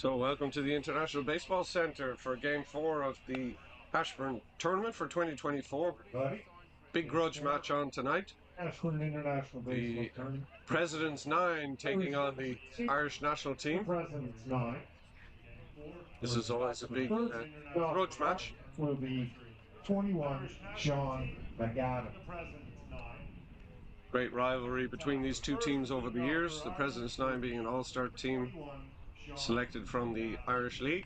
So welcome to the International Baseball Centre for Game 4 of the Ashbourne tournament for 2024. Buddy, Big grudge match on tonight. Ashbourne International Baseball The Tournament. President's Nine taking on the Irish national The team. President's Nine. This is always a big grudge match. Will be 21 Sean McAdam. Great rivalry between these two teams over the years. The President's Nine being an all-star team selected from the Irish League.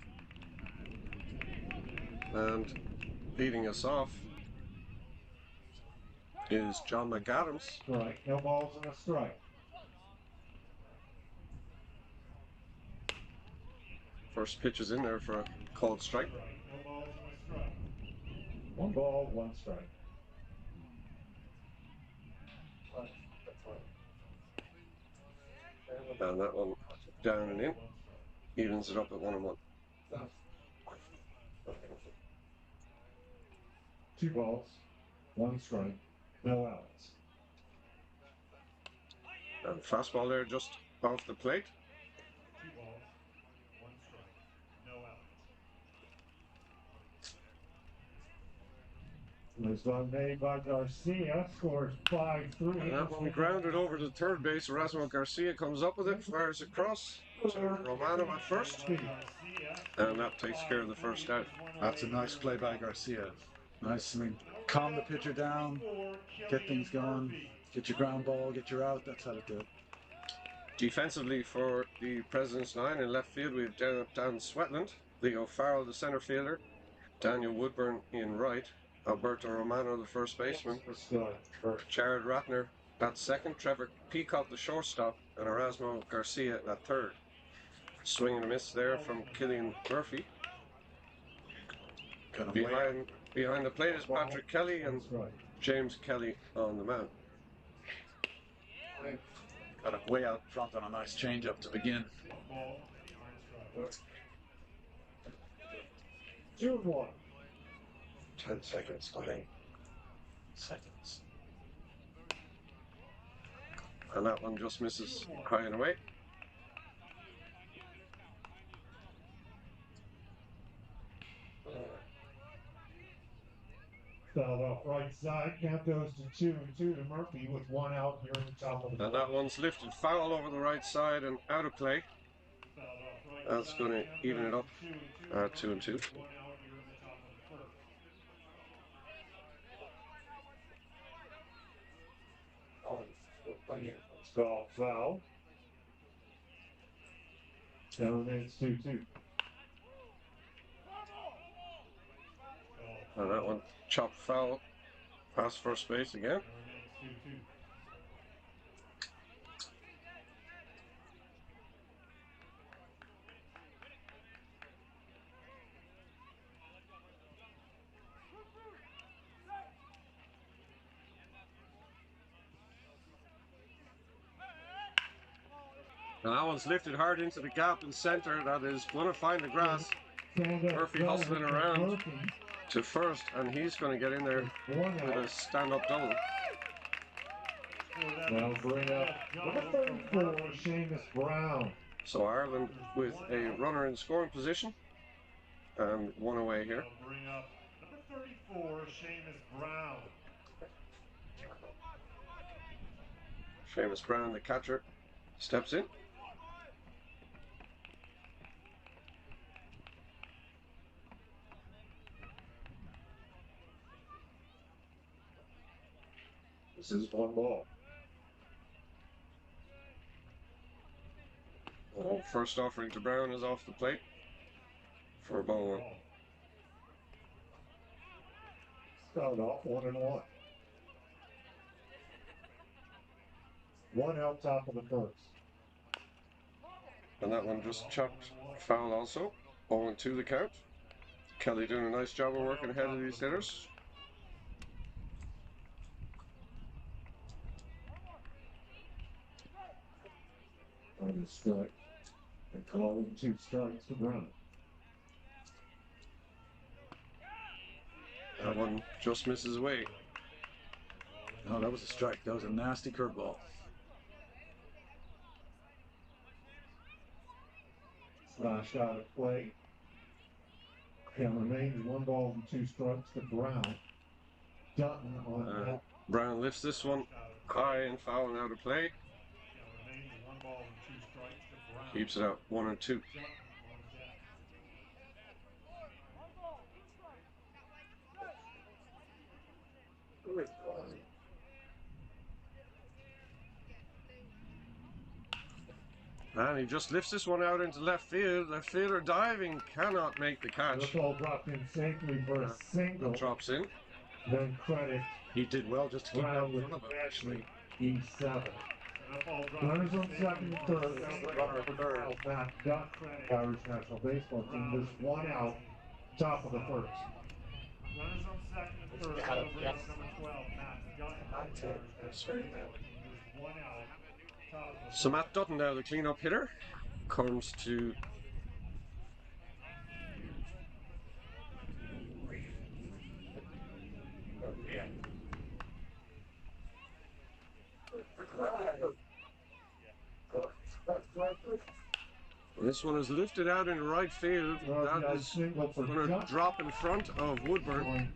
And leading us off is John McAdams. Strike. No balls and a strike. First pitch is in there for a called strike. No balls and a strike. One ball, one strike. And that one down and in. Evens it up at 1-1. 2 balls, 1 strike, no outs. And fastball there just off the plate. 2 balls, 1 strike, no outs. This one made by Garcia, scores 5-3. And that one grounded over to third base. Erasmo Garcia comes up with it, fires across to Romano at first. And that takes care of the first out. That's a nice play by Garcia. Nice, I mean, calm the pitcher down, get things going, get your ground ball, get your out. That's how to do it. Defensively for the President's Nine in left field, we have Dan Sweatland, Leo Farrell, the center fielder, Daniel Woodburn in right, Alberto Romano, the first baseman, Jared Ratner at second, Trevor Peacock, the shortstop, and Erasmo Garcia at third. Swing and a miss there from Killian Murphy. Behind the plate is Patrick Kelly and James Kelly on the mound. Got it way out front on a nice changeup to begin. 2-1. 10 seconds, I think. Seconds. And that one just misses high and away. Fouled off right side. Count goes to 2-2 to Murphy with 1 out here in the top of the. And that one's lifted foul over the right side and out of play. That's going to even it up at 2-2. It's called foul. So it's 2-2. And that one chopped foul past first base again. And that one's lifted hard into the gap in center. That is going to find the grass. Murphy hustling around to first, and he's going to get in there with a stand-up double. Now bring up number 34, Seamus Brown. So Ireland with a runner in scoring position and 1 away here. Bring up number 34, Seamus Brown. Seamus Brown, the catcher, steps in. This is 1 ball. Oh, first offering to Brown is off the plate for a ball 1. Start off 1-1. 1 out top of the first. And that one just chopped foul also. 0-2 the count. Kelly doing a nice job of working ahead of these hitters. On the strike. And calling 2 strikes to Brown. That one just misses away. No, that was a strike. That was a nasty curveball. Last shot of play. And remains 1 ball and 2 strikes to Brown. Dutton on that. Brown lifts this one high and foul and out of play. Keeps it out 1 and 2. And he just lifts this one out into left field. Left fielder diving, cannot make the catch. The ball dropped in safely for a single. Drops in. Then credit He did well just to keep out Brown in with front of him, the actually. E7. Runners on second and third. Runner third. Matt Duck, Irish National Baseball Team. There's 1 out, top of the first. Runners on second and third. That'll bring up number 12, Matt Duck. There's 1 out, top of the first. So Matt Dutton now, the cleanup hitter, comes to this one is lifted out in right field. That is going to drop in front of Woodburn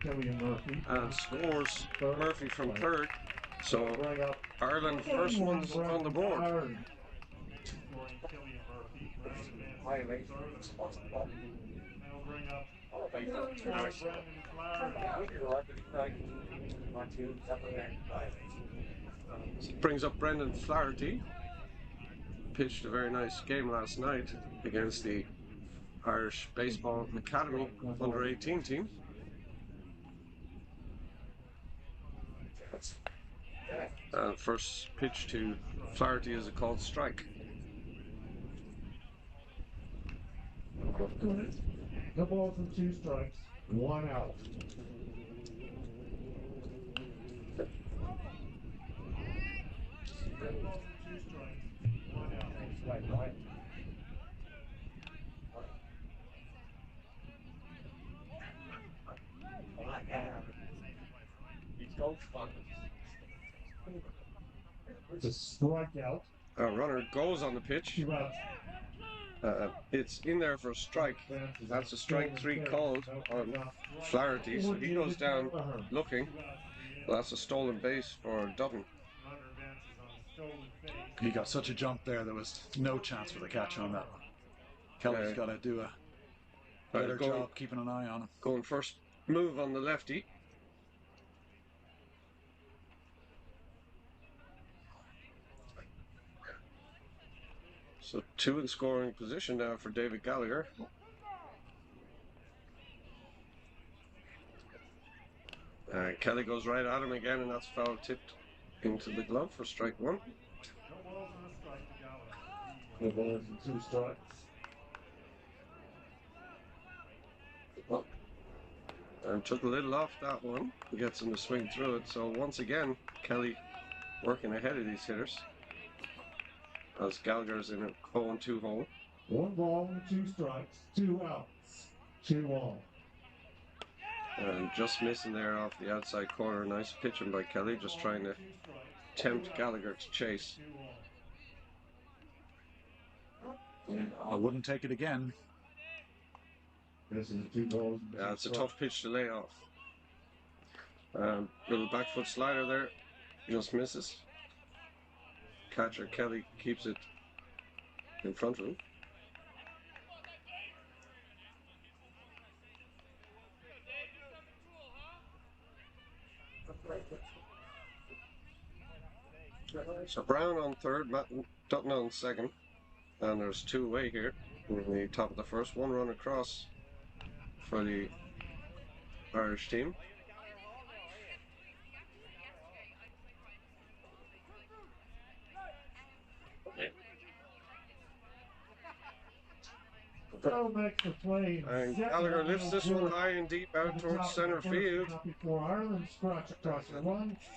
and scores Murphy from third. So Ireland first ones on the board. Brings up Brendan Flaherty. Pitched a very nice game last night against the Irish Baseball Academy under 18 team. First pitch to Flaherty is a called strike. No balls and 2 strikes, 1 out. It's a strikeout. A runner goes on the pitch. It's in there for a strike. That's a strike 3 called on Flaherty, so he goes down looking. Well, that's a stolen base for Dutton. He got such a jump there was no chance for the catch on that one. Kelly's got to do a better job keeping an eye on him. Going first move on the lefty. So 2 in scoring position now for David Gallagher. Kelly goes right at him again, and that's foul tipped into the glove for strike 1. No balls and 2 strikes. And took a little off that one. He gets him to swing through it. So once again, Kelly working ahead of these hitters. As Gallagher's in a 0-2 hole. 1 ball and 2 strikes, 2 outs, 2 on. And just missing there off the outside corner. Nice pitching by Kelly, just trying to tempt Gallagher to chase. I wouldn't take it again. This is 2 balls. Yeah, it's a tough pitch to lay off. Little back foot slider there, just misses. Catcher Kelly keeps it in front of him. So Brown on third, Matt Dutton on second, and there's 2 away here in the top of the first. 1 run across for the Irish team. Makes the play. And Gallagher lifts this one high and deep out towards center field.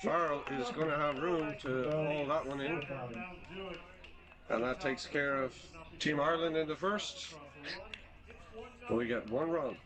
Farrell is going to have room to haul that one in. And that takes care of Team Ireland in the first. We get 1 run.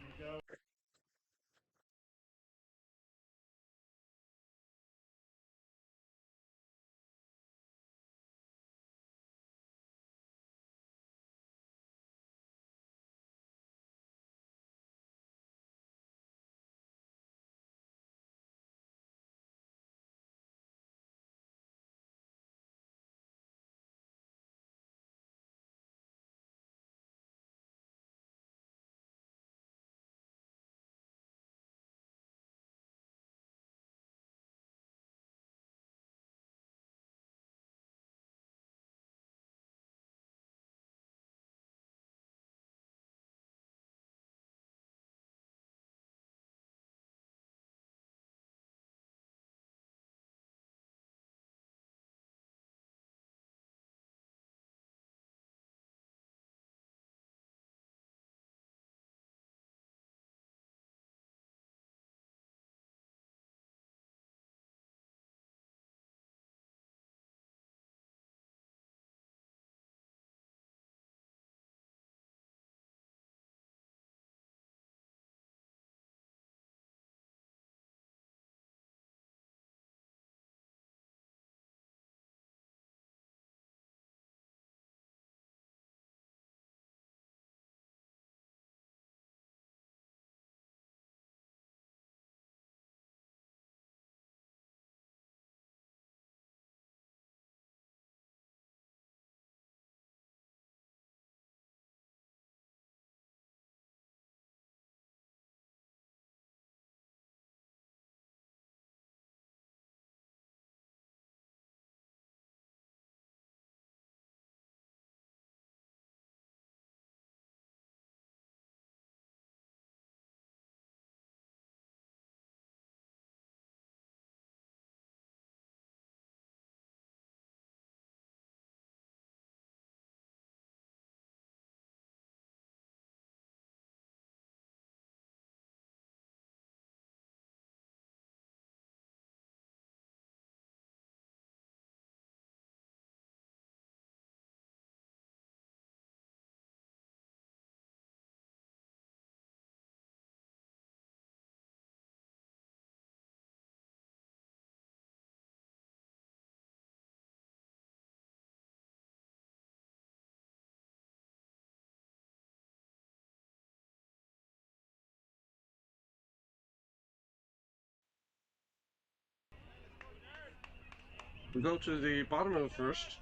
We go to the bottom of the first.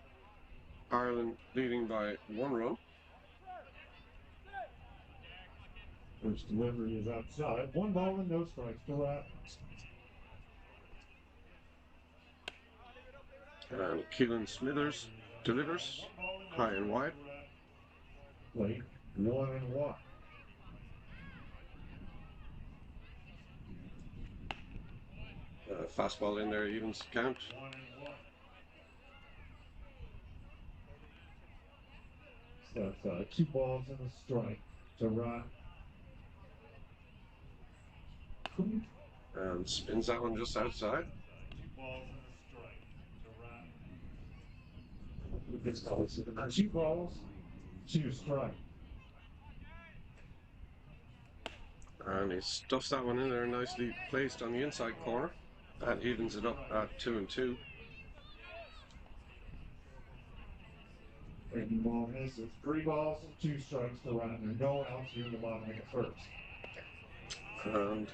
Ireland leading by 1 run. First delivery is outside. 1 ball and no strikes for Rat. And Keelan Smithers delivers high and wide. Late 1-1. Fastball in there evens the count. So that's 2 balls and a strike to Rat. And spins that one just outside. 2 balls and a strike to Rat. 2 balls, 2 strikes. And he stuffs that one in there, nicely placed on the inside corner. That evens it up at 2-2. Breaking ball misses. 3 balls and 2 strikes to Rat. And no outs here in the bottom of the first. And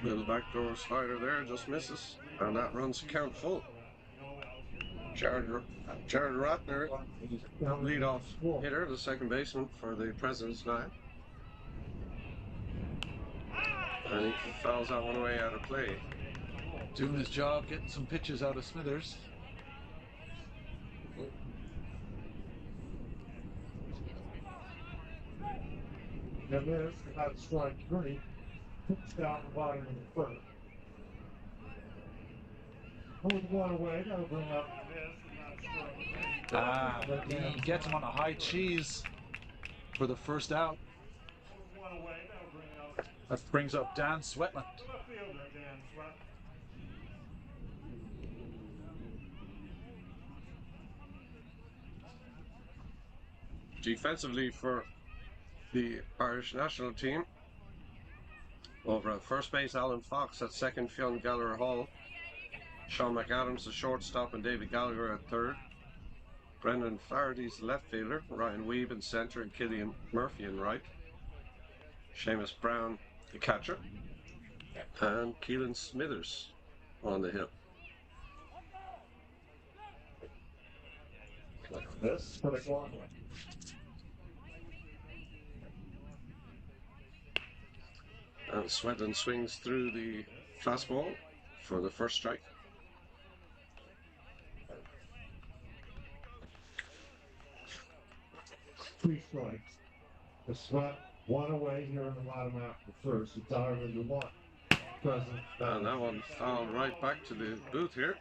little backdoor slider there just misses. And that runs the count full. Jared Ratner, leadoff hitter, the second baseman for the President's Nine. And he fouls that one away out of play. Doing his job, getting some pitches out of Smithers. And this, at strike 3, puts down the bottom of the first. With 1 away, that'll bring up He gets him on a high cheese for the first out. That brings up Dan Sweatland. Defensively for the Irish national team, over at first base, Alan Fox; at second, Fionn Gallagher Hall; Sean McAdams, the shortstop, and David Gallagher at third; Brendan Flaherty's the left fielder; Ryan Weeb in centre, and Killian Murphy in right; Seamus Brown, the catcher; and Keelan Smithers on the hill. this for the clock. And Sweatland swings through the fastball for the first strike. Three strikes. The Sweat 1 away here in the bottom half of the first. It's Ireland to 1. Present. And that one fouled right back to the booth here.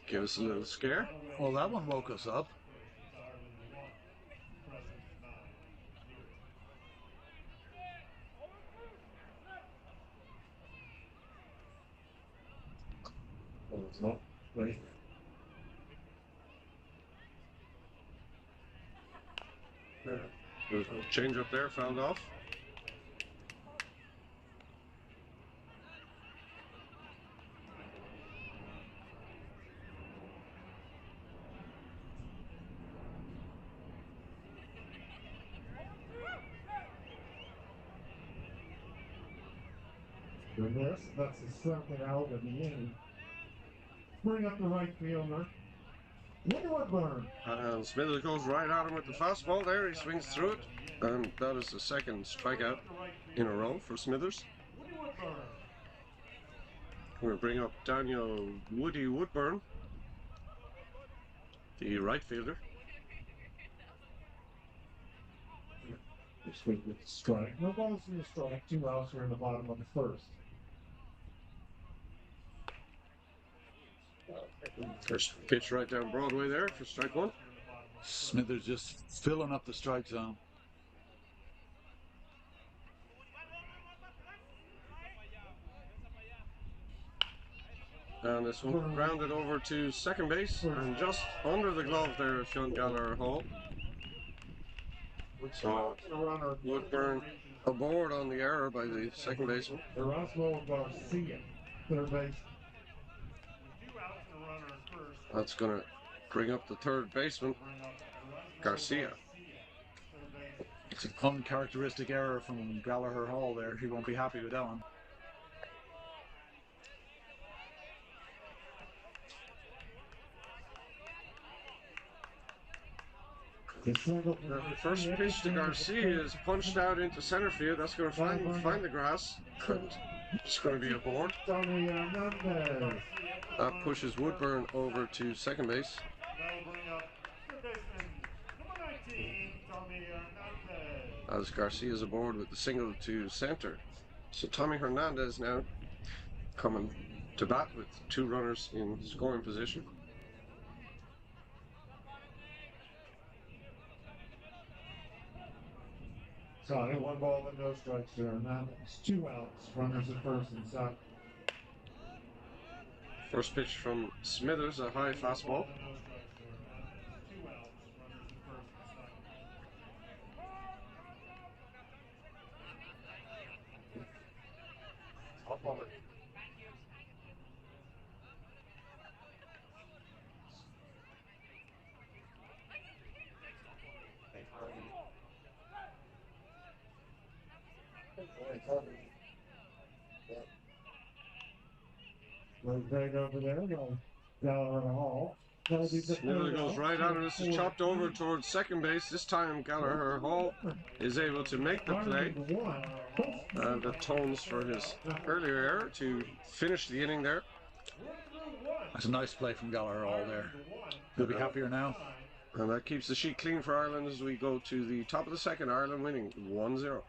Give us a little scare. Well, that one woke us up. Oh, it's not. Wait. There's a change up there, fouled off. And this, that's the second out of the inning. Bring up the right fielder. Woodburn. And Smithers goes right at him with the fastball there. He swings through it. And that is the second strikeout in a row for Smithers. We're going to bring up Daniel Woody Woodburn, the right fielder. Swing with the strike. No balls in the strike. 2 outs here in the bottom of the first. First pitch right down Broadway there for strike 1. Smithers just filling up the strike zone. And this one grounded over to second base and just under the glove there of Sean Gallagher Hall. So Woodburn aboard on the error by the second baseman. Erasmo Garcia, third base. That's going to bring up the third baseman, Garcia. It's an uncharacteristic error from Gallagher Hall there. He won't be happy with that one. The first pitch to Garcia is punched out into center field. That's going to find the grass. And it's going to be a board. That pushes Woodburn over to second base. As Garcia is aboard with the single to center. So Tommy Hernandez now coming to bat with 2 runners in scoring position. So 1 ball and no strikes there, and that's 2 outs. Runners at first and second. First pitch from Smithers, a high fastball. Right over there, Gallagher Hall. Smithers goes right out, and this is chopped over towards second base. This time Gallagher Hall is able to make the play and atones for his earlier error to finish the inning there. That's a nice play from Gallagher Hall there. He'll be happier now. And that keeps the sheet clean for Ireland as we go to the top of the second. Ireland winning 1-0.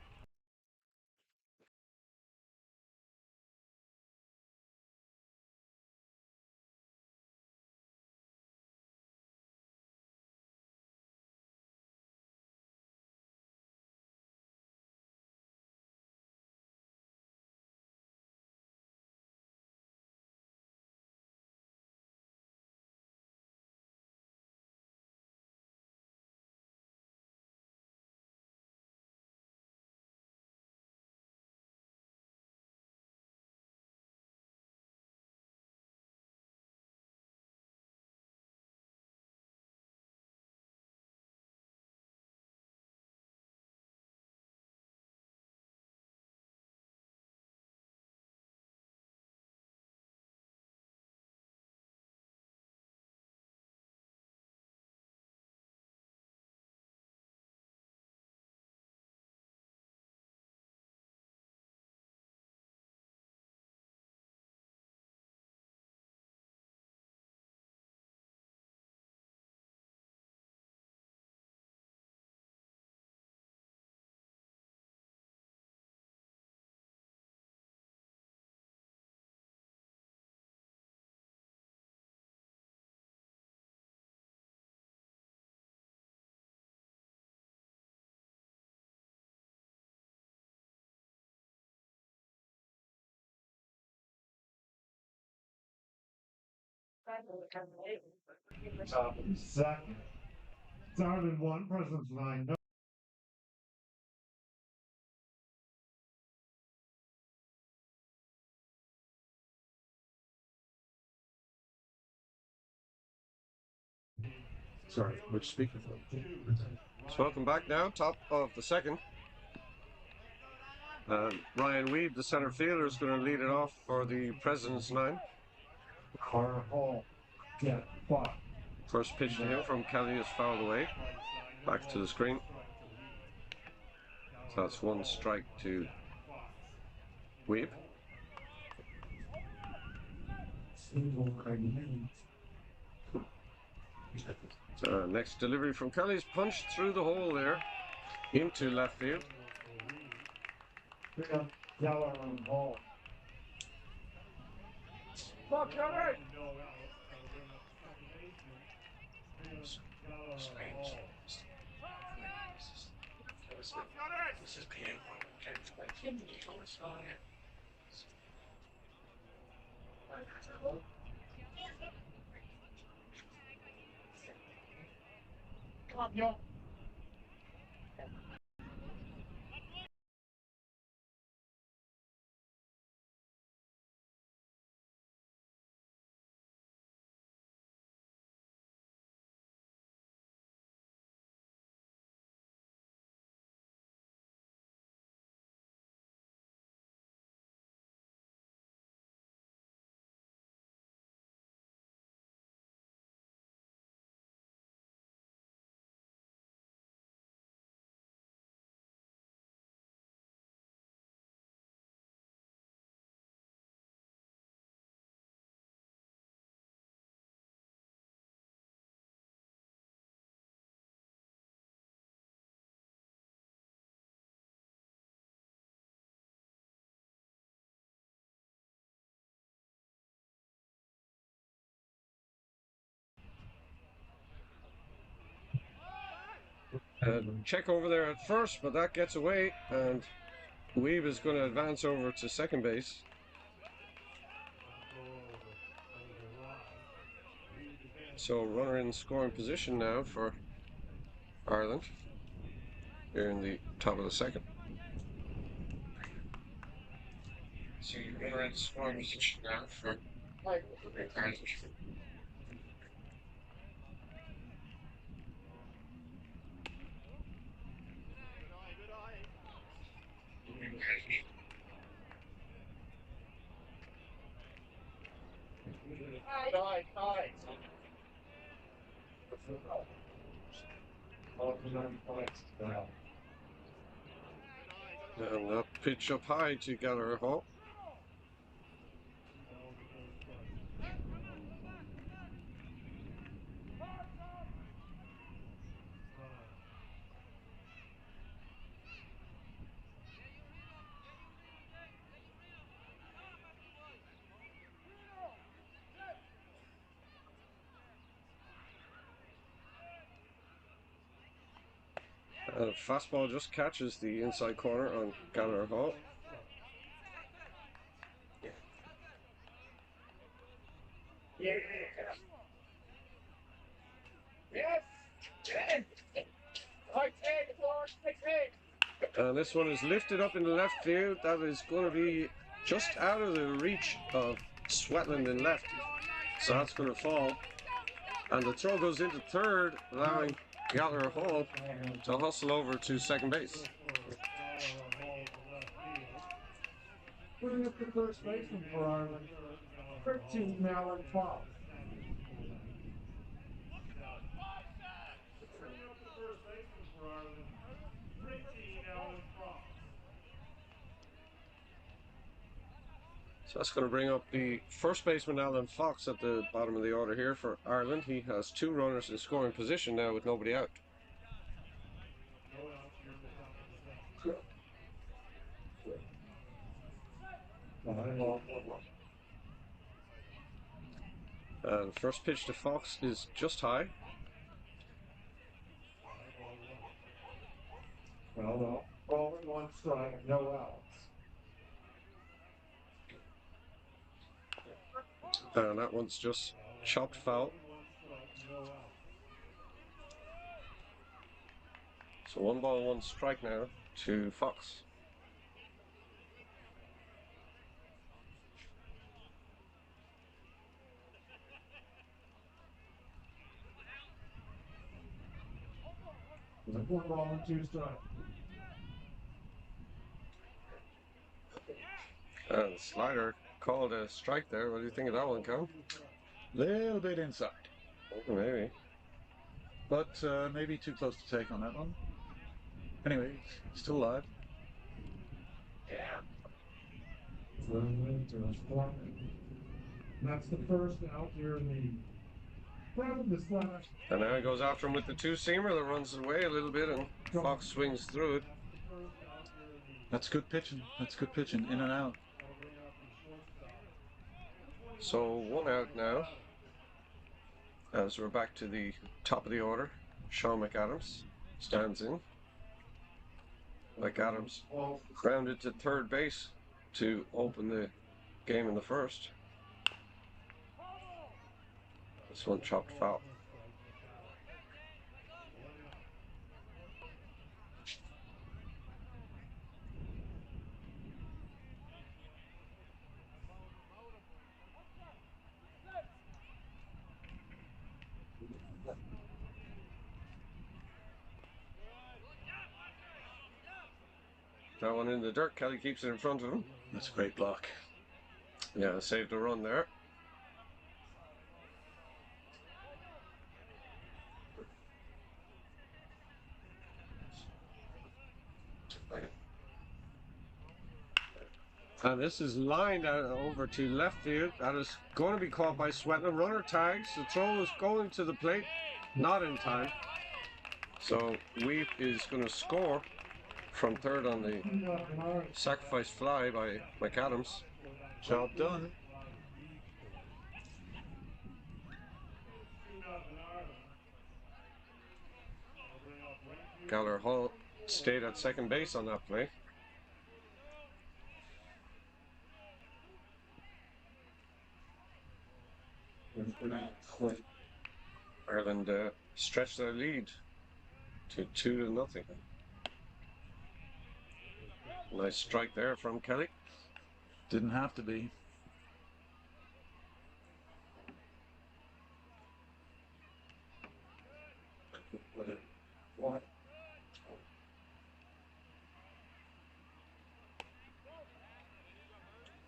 Second. Ireland 1, President's 9. No. Sorry, which speaker? So welcome back now, top of the second. Ryan Weed, the center fielder, is going to lead it off for the President's 9. Carter Hall. Yeah, 5. First pitch to him from Kelly is fouled away. Back to the screen. So that's 1 strike to Weeb. Next delivery from Kelly's punched through the hole there into left field. Gallagher Hall. Fuck, Kelly! This is Come on, yo. Check over there at first, but that gets away, and Weeb is going to advance over to second base. So runner in scoring position now for Ireland here in the top of the second. So runner in scoring position now for Ireland. And that pitch up high to Gallagher Hall. Fastball just catches the inside corner on Gallagher Hall. And this one is lifted up in the left field. That is going to be just out of the reach of Swetland in left. So that's going to fall. And the throw goes into third, allowing Gallagher Hall to hustle over to second base. Bring up the first baseman for Ireland, 13 Alan Fox. So that's going to bring up the first baseman Alan Fox at the bottom of the order here for Ireland. He has two runners in scoring position now with nobody out. And first pitch to Fox is just high. Well, ball in one strike, no outs. And that one's just chopped foul. So 1 ball, 1 strike now to Fox. One ball and 2 strikes. And the slider called a strike there. What do you think of that one, Cam? Little bit inside. Maybe. But maybe too close to take on that one. Anyway, still alive. That's the first out here in the front of the slash. And now he goes after him with the two-seamer that runs away a little bit, and Fox swings through it. That's good pitching. That's good pitching. In and out. So 1 out now. As we're back to the top of the order, Sean McAdams stands in. McAdams grounded to third base to open the game in the first. This one chopped foul. That one in the dirt. Kelly keeps it in front of him. That's a great block. Yeah, saved a run there. And this is lined out over to left field. That is going to be caught by Swetland. Runner tags. The throw is going to the plate. Not in time. So Weep is going to score from third on the sacrifice fly by McAdams. Job done. Gallagher Hall stayed at second base on that play. Ireland stretched their lead to 2-0. Nice strike there from Kelly. Didn't have to be.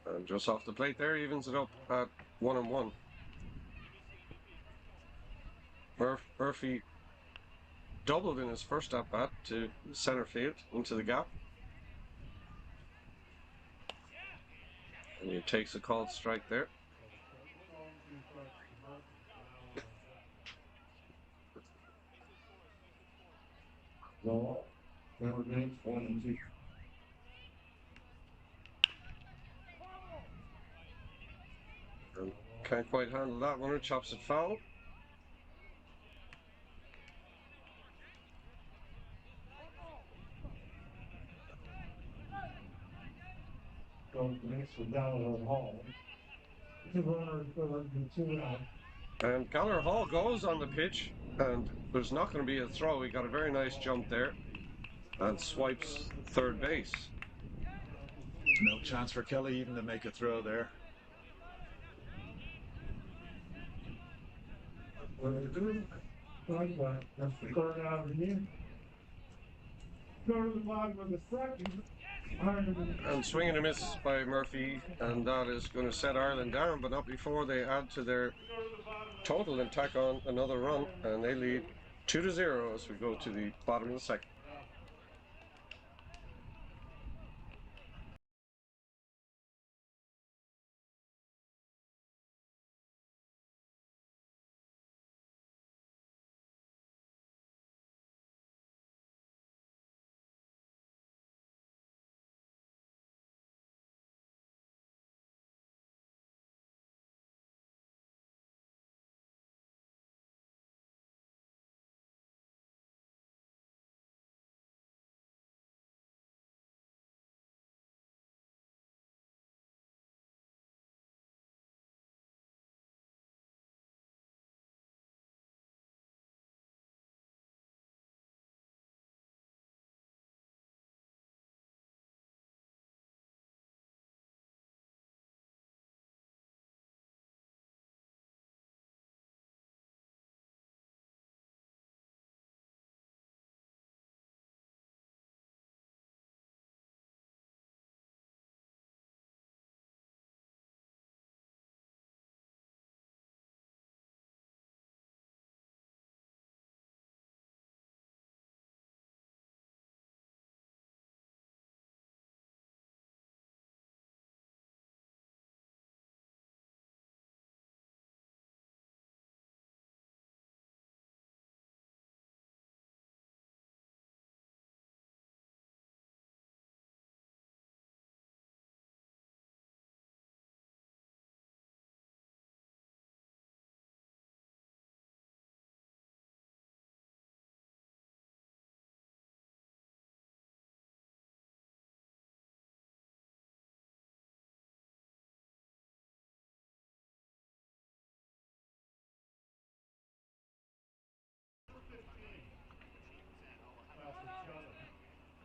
And just off the plate there, evens it up at 1-1. Murphy doubled in his first at bat to center field into the gap. And he takes a called strike there. No, there remains 1-2. And can't quite handle that one, it chops it foul. Next for Gallagher Hall. 2 runners, 2 out. And Gallagher Hall goes on the pitch, and there's not going to be a throw. He got a very nice jump there and swipes third base. No chance for Kelly even to make a throw there. That's the third out of the game. Go to the bottom of the second. And swing and a miss by Murphy, and that is going to set Ireland down, but not before they add to their total and tack on another run, and they lead 2-0 as we go to the bottom of the second.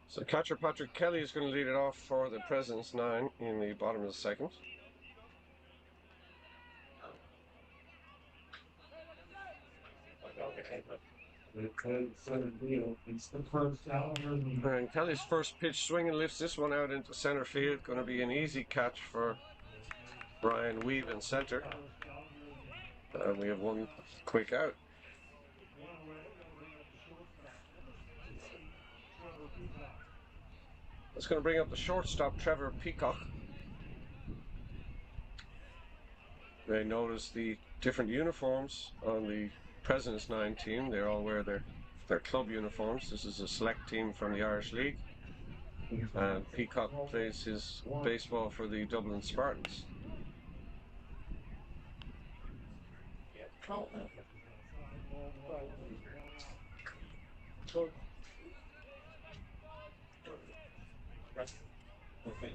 So catcher Patrick Kelly is going to lead it off for the President's 9 in the bottom of the second. And Kelly's first pitch swing and lifts this one out into center field. Going to be an easy catch for Brian Weave in center. And we have one quick out. That's going to bring up the shortstop, Trevor Peacock. They notice the different uniforms on the President's 9 team. They all wear their club uniforms. This is a select team from the Irish League. And Peacock plays his baseball for the Dublin Spartans.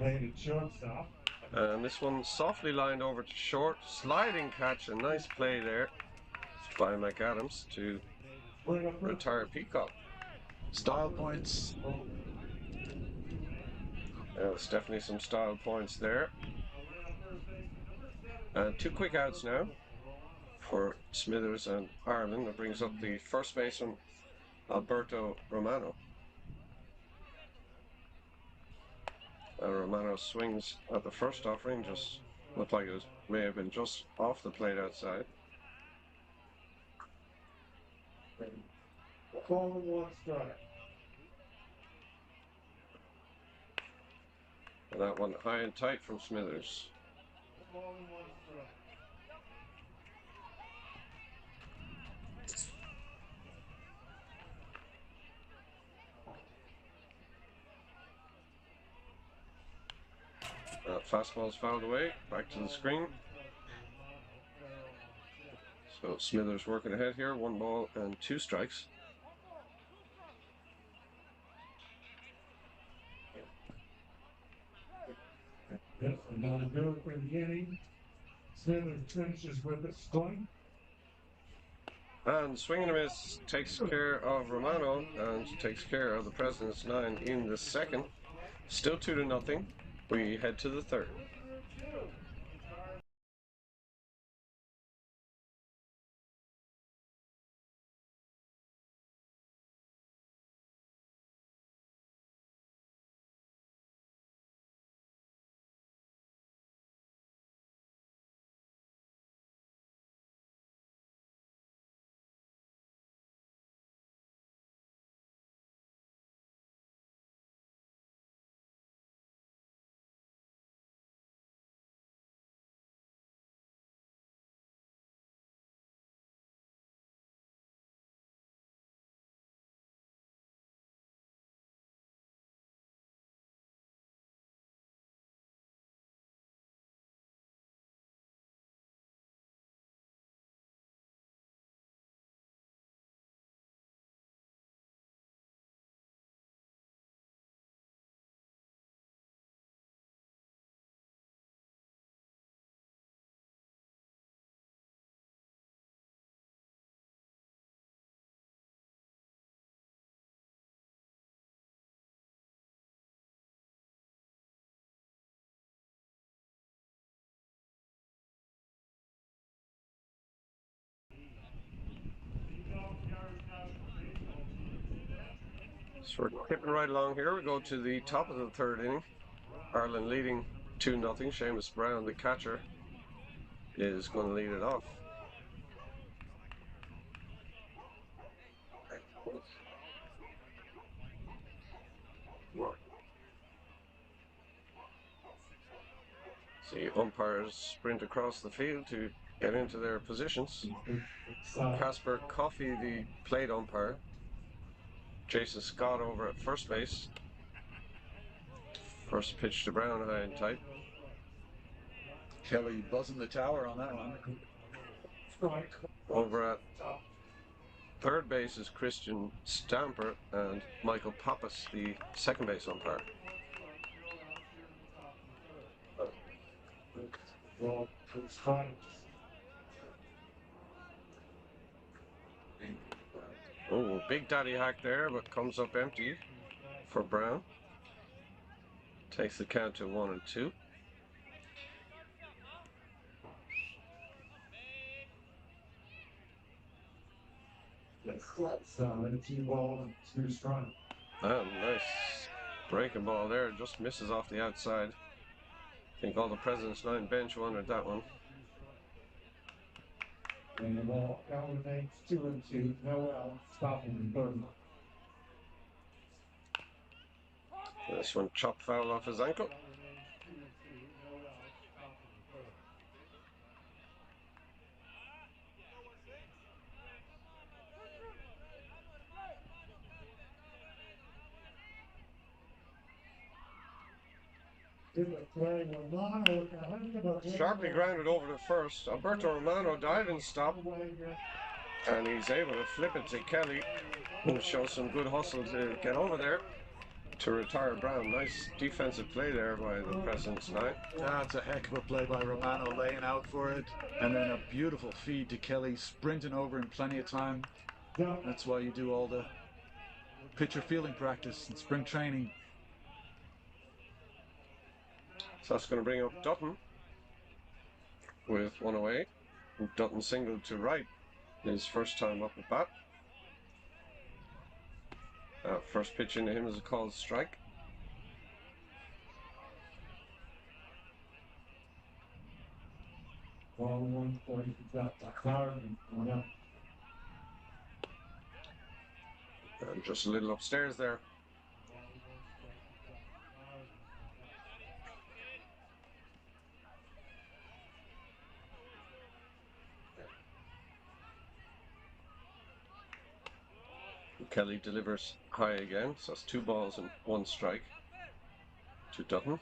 Made a shortstop. And this one softly lined over to short, sliding catch, a nice play there by McAdams to retire Peacock. Style points. There's definitely some style points there. And 2 quick outs now for Smithers and Ireland. That brings up the first baseman, Alberto Romano. And Romano swings at the first offering, just looked like it may have been just off the plate outside. Ball and 1 strike. And that one high and tight from Smithers. Ball and 1 strike. Fastball's fouled away, back to the screen. So Smithers working ahead here, 1 ball and 2 strikes. Yes, another good for the inning. Smithers finishes with a swing. And swing and a miss takes care of Romano and takes care of the President's 9 in the second. Still 2-0. We head to the third. So we're tipping right along here. We go to the top of the third inning. Ireland leading 2-0. Seamus Brown, the catcher, is going to lead it off. See umpires sprint across the field to get into their positions. Casper Coffey, the plate umpire. Jason Scott over at first base. First pitch to Brown, high and tight. Kelly buzzing the tower on that one. Over at third base is Christian Stamper and Michael Pappas, the second base umpire. Oh, big daddy hack there, but comes up empty for Brown. Takes the count to 1-2. And 2 balls and 2 strikes. Oh, nice breaking ball there, just misses off the outside. I think all the President's 9 bench wanted that one. And the ball count remains 2-2. No out. Stopping the third. This one chopped foul off his ankle. Sharply grounded over to first. Alberto Romano diving stop. And he's able to flip it to Kelly, who shows some good hustle to get over there. to retire Brown. Nice defensive play there by the President's 9. That's a heck of a play by Romano, laying out for it. And then a beautiful feed to Kelly, sprinting over in plenty of time. That's why you do all the pitcher fielding practice and spring training. So that's going to bring up Dutton with one away. Dutton singled to right his first time up at bat. First pitch into him is a called strike. And just a little upstairs there. Kelly delivers high again, so that's 2 balls and 1 strike to Dutton.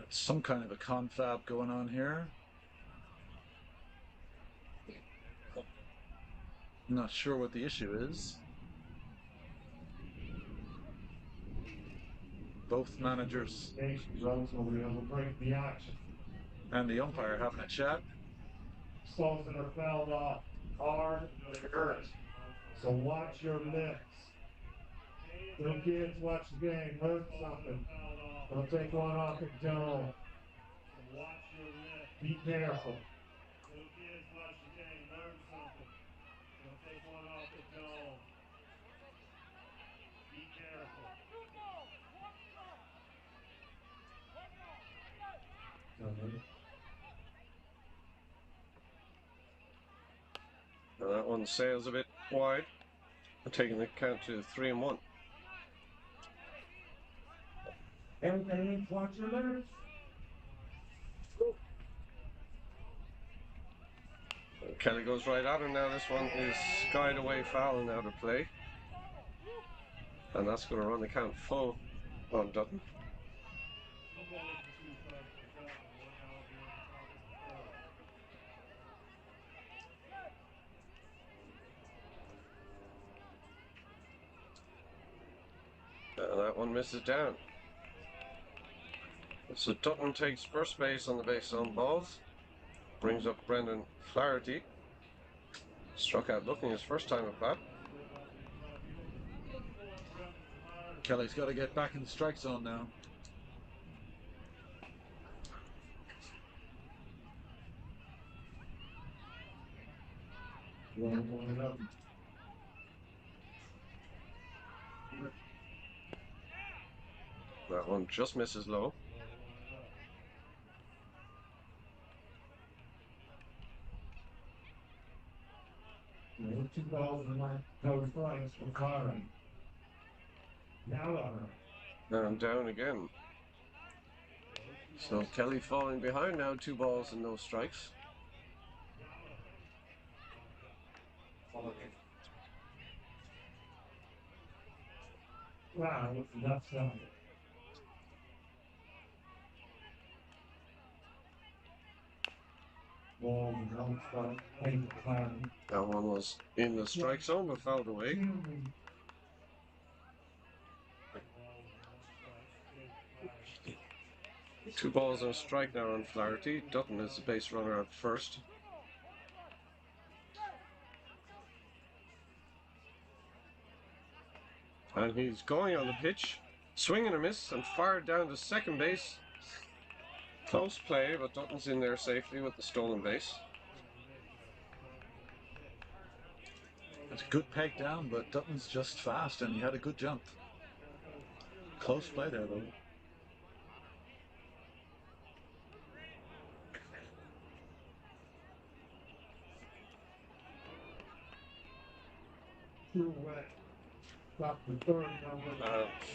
Some kind of a confab going on here. I'm not sure what the issue is. Both managers and the umpire having a chat. Stones that are fouled off hard, they hurt. So watch your lips. Little kids, watch the game, learn something. Don't take one off the dome. Be careful. Little kids, watch the game, learn something. Don't take one off the dome. Be careful. And that one sails a bit wide, taking the count to 3-1. Everybody, watch your lips. Kelly goes right at him now. This one is skied away foul and out of play. And that's going to run the count full on Dutton. And that one misses down. So Dutton takes first base on the base on balls. Brings up Brendan Flaherty. Struck out looking his first time at bat. Kelly's got to get back in the strike zone now. That one just misses low. There's 2 balls and no strikes for Carter. Now And down again. So Kelly falling behind now, 2 balls and no strikes. wow, what's the left side? Ball and outside, paint the plan. That one was in the strike zone but fouled away. 2 balls and a strike now on Flaherty. Dutton is the base runner at first. And he's going on the pitch, swing and a miss, and fired down to second base. Close play, but Dutton's in there safely with the stolen base. It's a good peg down, but Dutton's just fast and he had a good jump. Close play there though.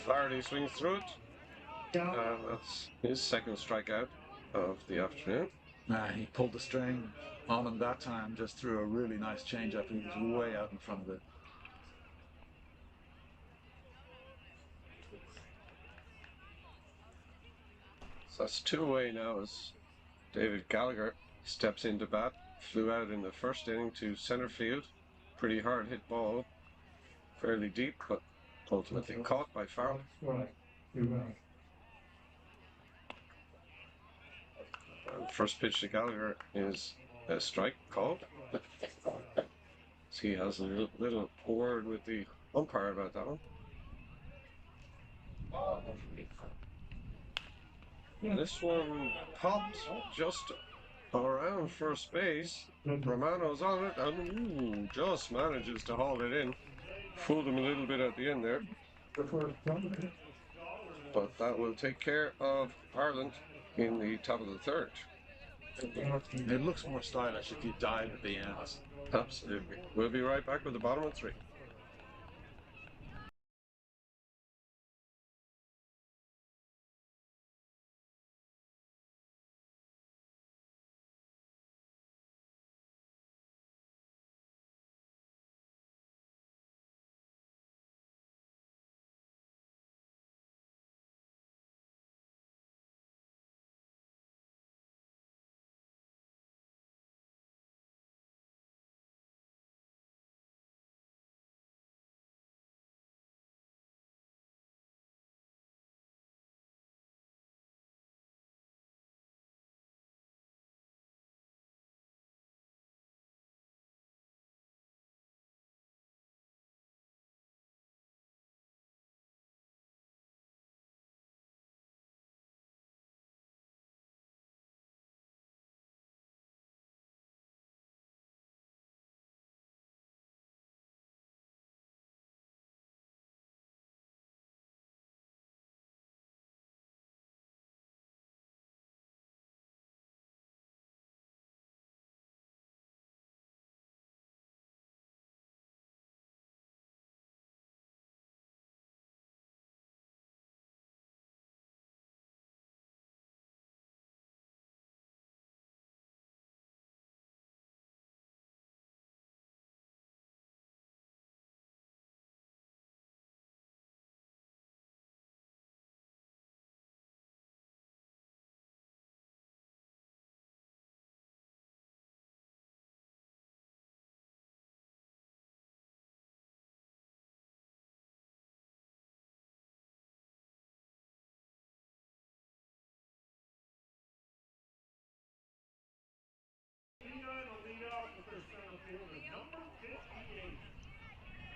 Flaherty swings through it. That's his second strikeout of the afternoon. He pulled the string on him that time, just threw a really nice changeup. He was way out in front of it. So that's 2 away now as David Gallagher steps into bat flew out in the first inning to center field. Pretty hard hit ball, fairly deep, but ultimately caught by Farrell. First pitch to Gallagher is a strike called. So he has a little word with the umpire about that one. This one popped just around first base. Romano's on it and just manages to haul it in. Fooled him a little bit at the end there. But that will take care of Ireland in the top of the third. It looks more stylish if you dive at the end. Absolutely. We'll be right back with the bottom of 3.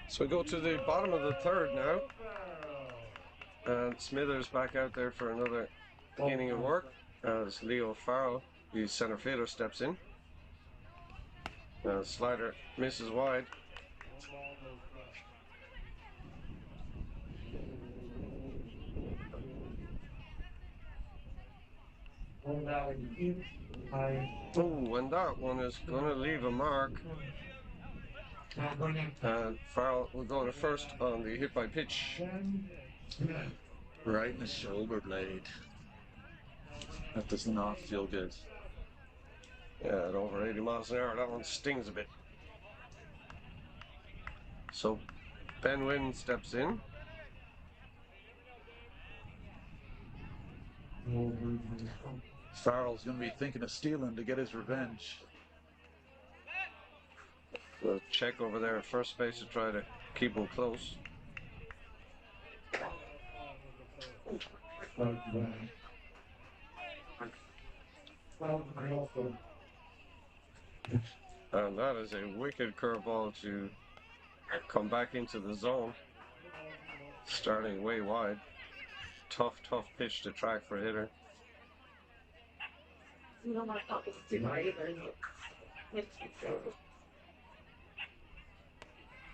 So we go to the bottom of the third now. And Smithers back out there for another inning of work as Leo Farrell, the center fielder, steps in. Slider misses wide. Oh, and that one is going to leave a mark. And Farrell will go to first on the hit by pitch. Right in the shoulder blade. That does not feel good. Yeah, at over 80 miles an hour, that one stings a bit. So Ben Wynn steps in. Farrell's going to be thinking of stealing to get his revenge. We'll check over there at first base to try to keep him close. And that is a wicked curveball to come back into the zone. Starting way wide. Tough pitch to track for a hitter.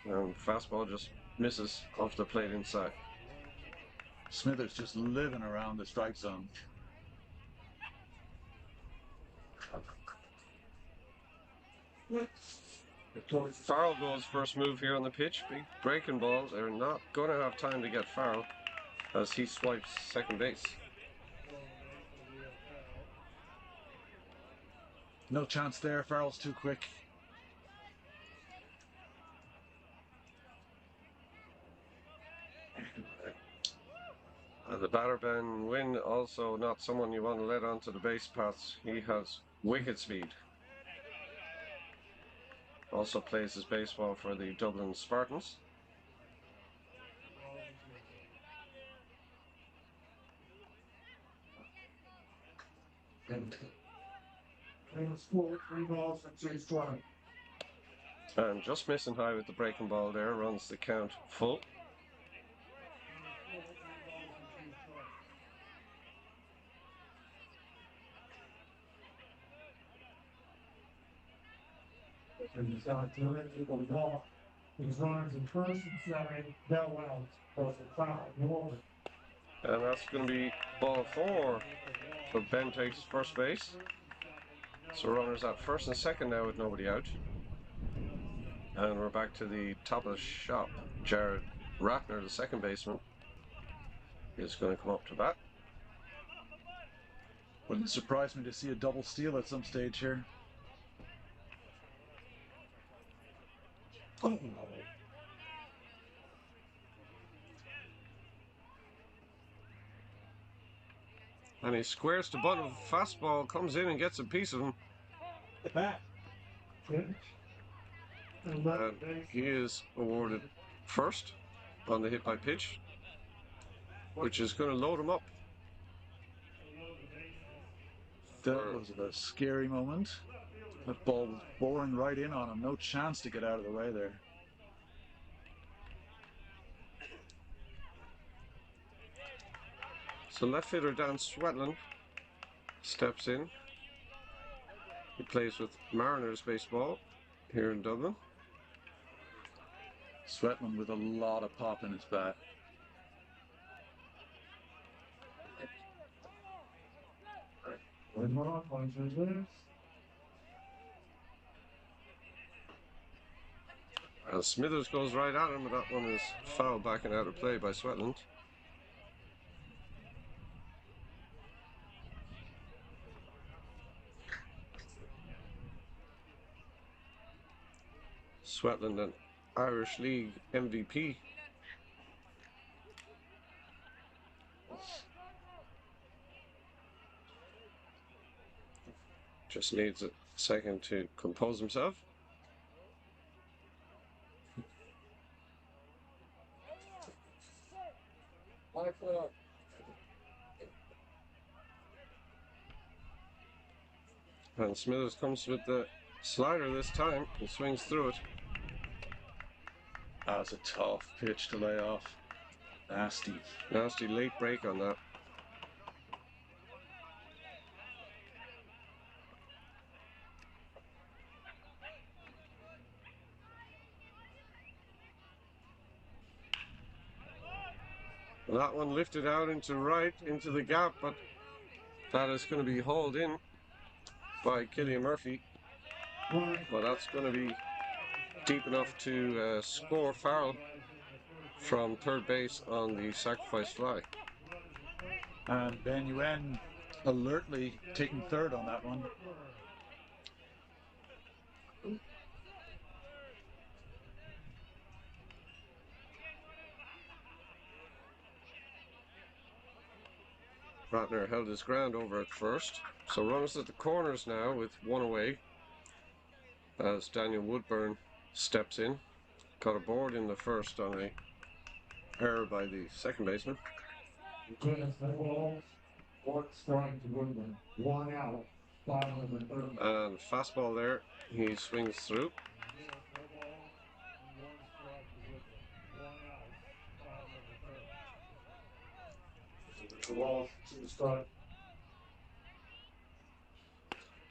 And fastball just misses off the plate inside. Smithers just living around the strike zone. Farrell goes first move here on the pitch. Big breaking balls are not going to have time to get Farrell as he swipes second base. No chance there. Farrell's too quick. The batter, Ben Wynn, also not someone you want to let onto the base paths. He has wicked speed. Also plays his baseball for the Dublin Spartans. And score 3 balls and 2 strikes. And just missing high with the breaking ball there, runs the count full. And he's got to it with the ball. He's runners in first and second, Bell out, plus a foul, Norman. And that's going to be ball 4. So Ben takes first base. So runners at first and second now with nobody out. And we're back to the top of the shop. Jared Ratner, the second baseman, is going to come up to bat. Wouldn't surprise me to see a double steal at some stage here. Oh. And he squares to bunt of a fastball, comes in and gets a piece of him. Back. And he is awarded first on the hit by pitch, which is going to load him up. That was a scary moment. That ball was boring right in on him. No chance to get out of the way there. So left fielder Dan Swetland steps in. He plays with Mariners baseball here in Dublin. Swetland with a lot of pop in his bat. And Smithers goes right at him, but that one is fouled back and out of play by Swetland. Swetland, an Irish League MVP. Just needs a second to compose himself. And Smithers comes with the slider this time and swings through it. That was a tough pitch to lay off. Nasty. Nasty late break on that. That one lifted out into right, into the gap, but that is going to be hauled in by Killian Murphy. But that's going to be deep enough to score Farrell from third base on the sacrifice fly. And Ben Yuen alertly taking third on that one. Ratner held his ground over at first. So runners at the corners now with one away as Daniel Woodburn steps in. Got a board in the first on a error by the second baseman. One out. And fastball there. He swings through.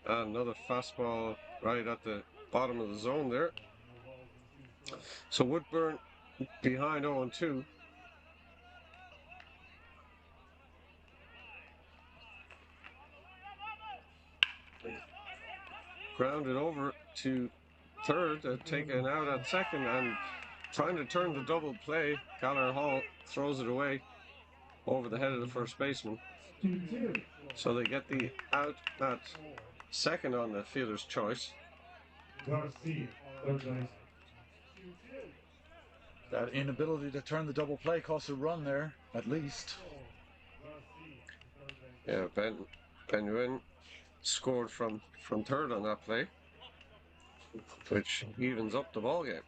And another fastball right at the bottom of the zone there. So Woodburn behind 0-2. Grounded over to third, taken out at second, and trying to turn the double play. Gallagher Hall throws it away over the head of the first baseman. So they get the out at second on the fielder's choice. That inability to turn the double play costs a run there, at least. Yeah, Ben Yuen scored from third on that play. which evens up the ball game.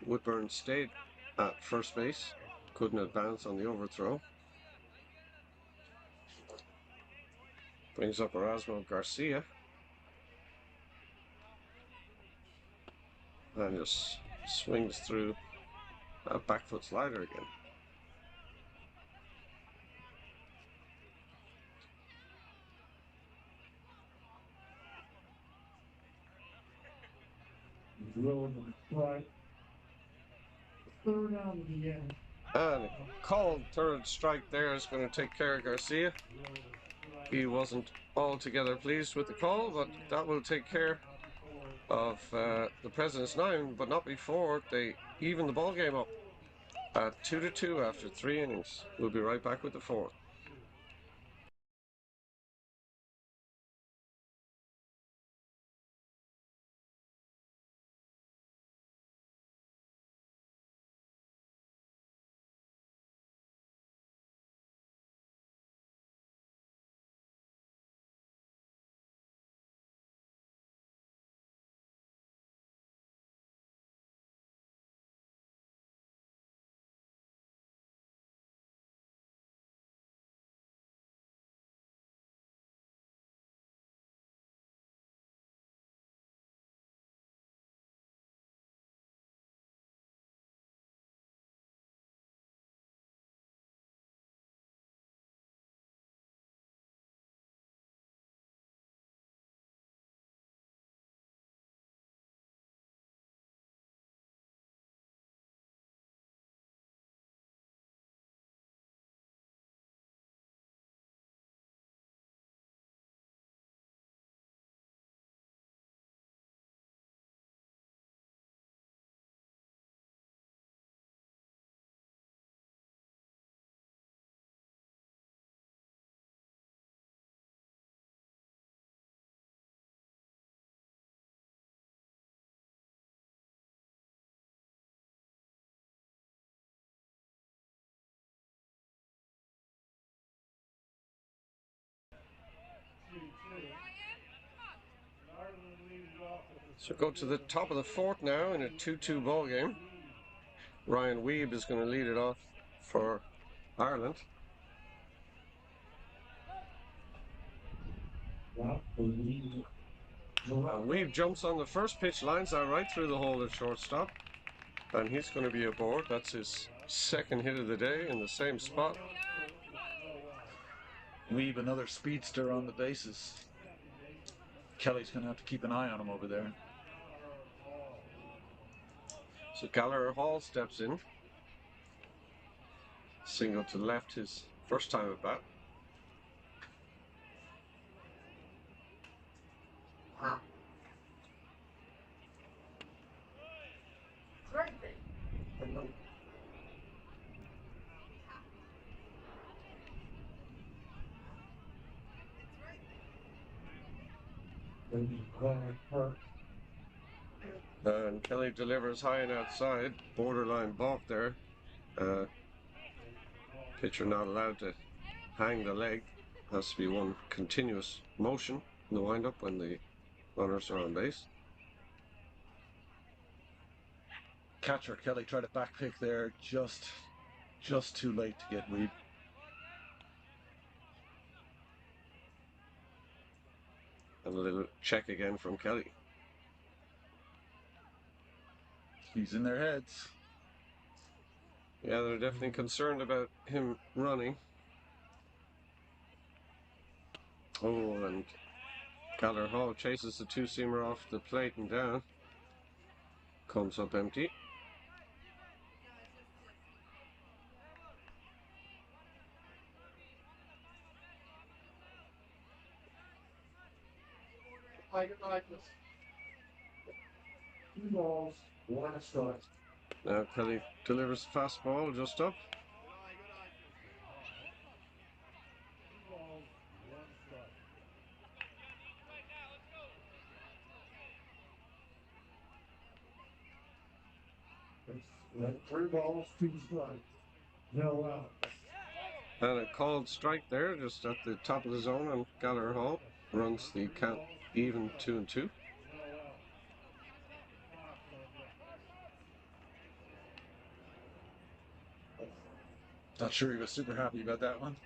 Woodburn stayed at first base, couldn't advance on the overthrow. Brings up Erasmo Garcia. And just swings through a back foot slider again. Right. Third out of the end. And a called third strike there is going to take care of Garcia. He wasn't altogether pleased with the call, but that will take care of the President's nine, but not before they even the ball game up at 2-2 after 3 innings. We'll be right back with the fourth. So go to the top of the fourth now in a 2-2 ball game. Ryan Weeb is going to lead it off for Ireland. Weeb jumps on the first pitch, lines that right through the hole at shortstop, and he's going to be aboard. That's his second hit of the day in the same spot. Weeb, another speedster on the bases. Kelly's going to have to keep an eye on him over there. So Gallagher Hall steps in. Single to left, his first time at bat. And Kelly delivers high and outside, borderline balk there. Pitcher not allowed to hang the leg. Has to be one continuous motion in the windup when the runners are on base. Catcher Kelly tried a back pick there, just too late to get Weeb. And a little check again from Kelly. He's in their heads. Yeah, they're definitely concerned about him running. Oh, and Gallagher Hall chases the two-seamer off the plate and down. Comes up empty. Two balls, one strike. Now Kelly delivers a fastball just up. Three balls, two strikes. No out. And a called strike there, just at the top of the zone on Gallagher Hall. runs the count even 2-2. Not sure he was super happy about that one.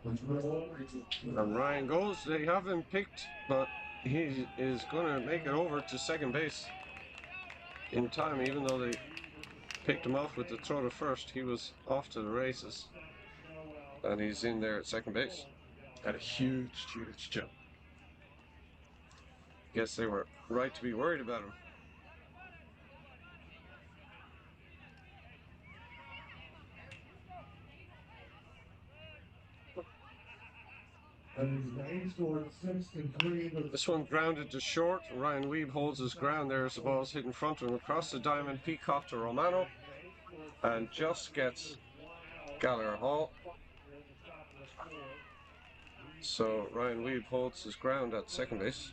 And Ryan goes. They have him picked, but he is going to make it over to second base in time, even though they picked him off with the throw to first. He was off to the races, and he's in there at second base. Had a huge jump. Guess they were right to be worried about him. This one grounded to short. Ryan Weeb holds his ground there as the ball's hit in front of him across the diamond. Peacock to Romano, and just gets Gallagher Hall. So Ryan Weeb holds his ground at second base.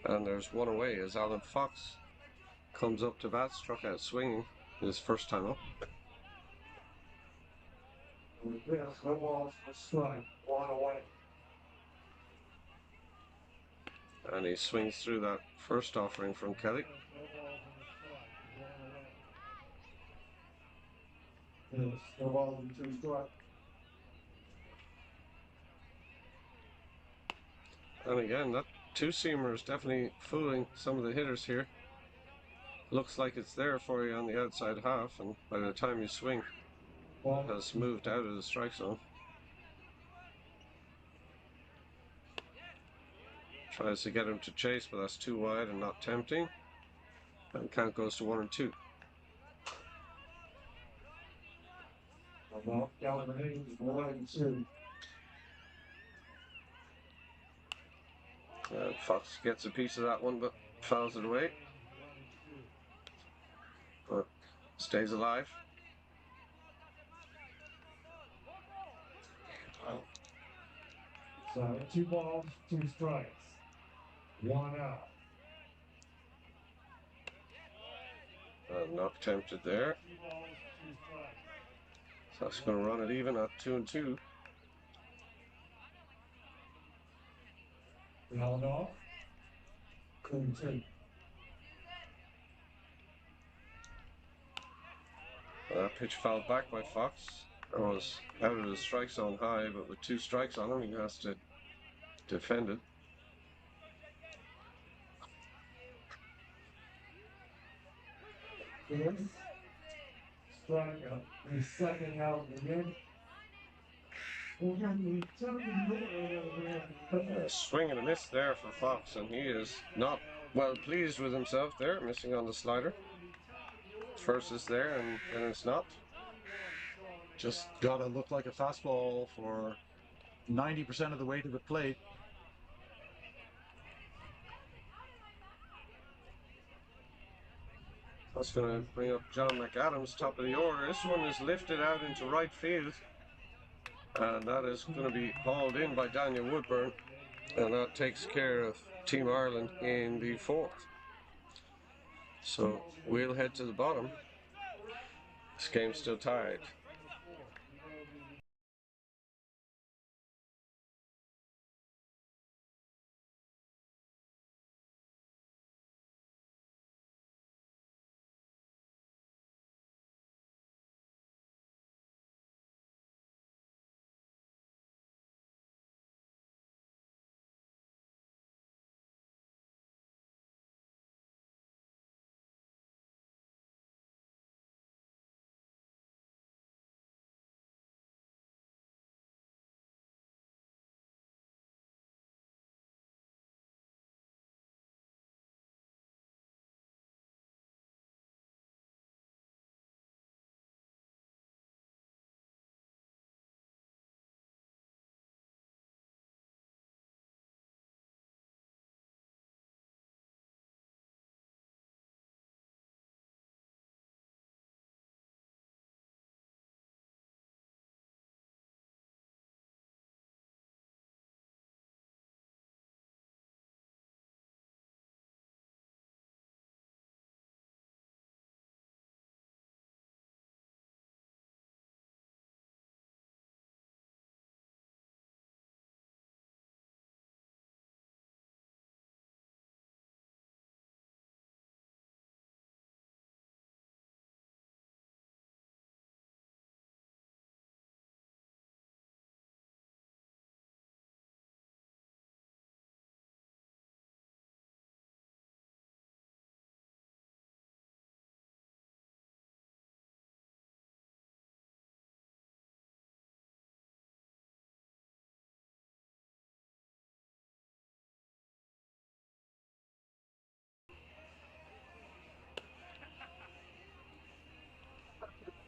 And there's one away as Alan Fox comes up to bat, struck out swinging his first time up. And he swings through that first offering from Kelly. And again, that two-seamer is definitely fooling some of the hitters here. Looks like it's there for you on the outside half, and by the time you swing, it has moved out of the strike zone. Tries to get him to chase, but that's too wide and not tempting. And count goes to 1-2. Fox gets a piece of that one, but fouls it away. But stays alive. So 2 balls, 2 strikes, 1 out. Knock tempted there. So that's going to run it even at 2-2. Held off. 2-2. That pitch fouled back by Fox. It was out of the strike zone high, but with 2 strikes on him, he has to defend it. Yes. Strike out. The second out again. Swing and a miss there for Fox, and he is not well pleased with himself there, missing on the slider. First is there, and then it's not. Just gotta look like a fastball for 90% of the way to the plate. That's going to bring up John McAdams, top of the order. This one is lifted out into right field, and that is going to be hauled in by Daniel Woodburn, and that takes care of Team Ireland in the 4th. So we'll head to the bottom. This game's still tied.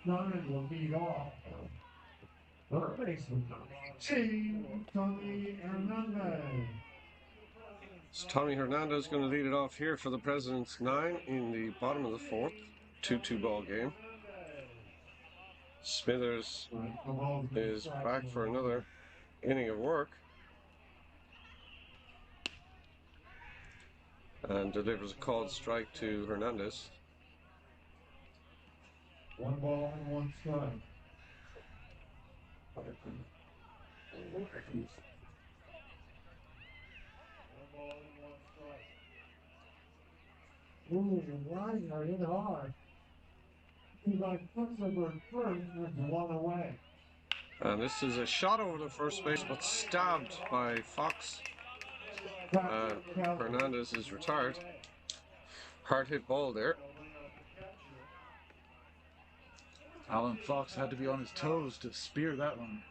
Nine will lead off. Third baseman, Tommy Hernandez. So Tommy Hernandez is going to lead it off here for the President's 9 in the bottom of the fourth. 2-2 ball game. Smithers is back for another inning of work and delivers a called strike to Hernandez. 1 ball and 1 strike. Ooh, right, are hit hard. He got Pittsburgh first and 1 away. And this is a shot over the first base, but stabbed by Fox. Hernandez is retired. Hard hit ball there. Alan Fox had to be on his toes to spear that one.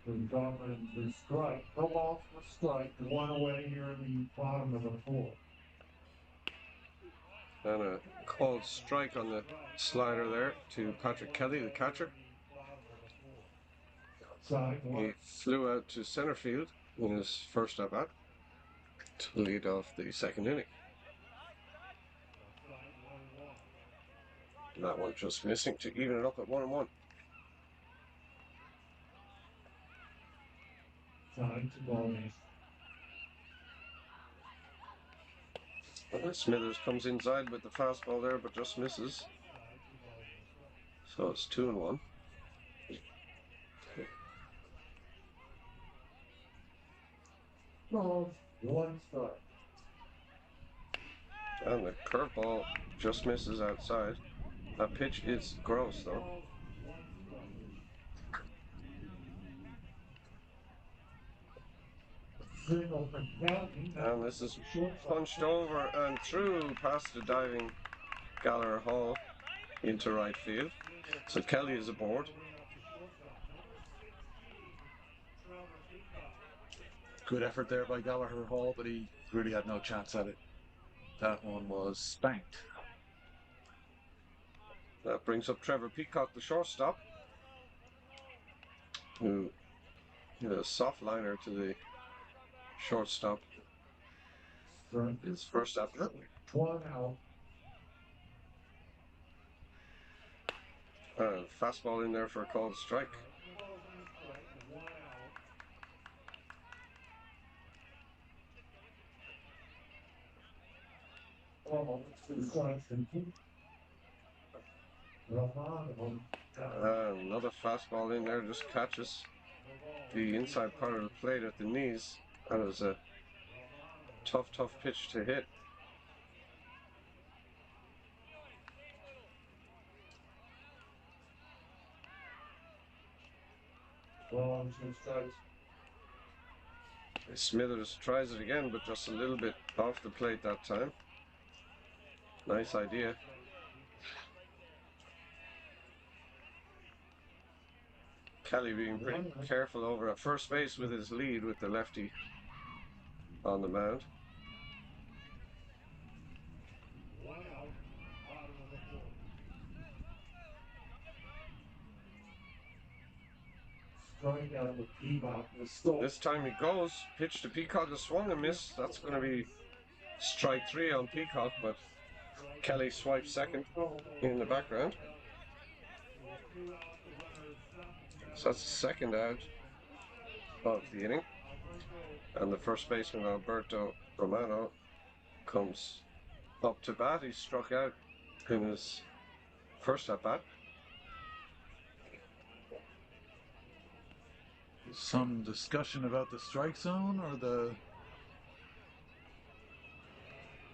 The strike. No balls for strike. 1 away here in the bottom of the fourth. And a called strike on the slider there to Patrick Kelly, the catcher. He flew out to center field in his first at bat to lead off the second inning. And that one just missing to even it up at 1-1. Smithers comes inside with the fastball there, but just misses. So it's 2-1. Balls, 1 strike. And the curveball just misses outside. That pitch is gross, though. And this is punched over and through past the diving Gallagher Hall into right field. So Kelly is aboard. Good effort there by Gallagher Hall, but he really had no chance at it. That one was spanked. That brings up Trevor Peacock, the shortstop, who hit a soft liner to the shortstop. His first at bat. 1 out. Fastball in there for a called strike. Another fastball in there, just catches the inside part of the plate at the knees. That was a tough pitch to hit. Smithers tries it again, but just a little bit off the plate that time. Nice idea. Kelly being pretty careful over at first base with his lead with the lefty on the mound. This time he goes. Pitch to Peacock, a swung and miss. That's going to be strike 3 on Peacock, but Kelly swipes second in the background. So that's the second out of the inning. And the first baseman, Alberto Romano, comes up to bat. He struck out in his first at bat. Some discussion about the strike zone or the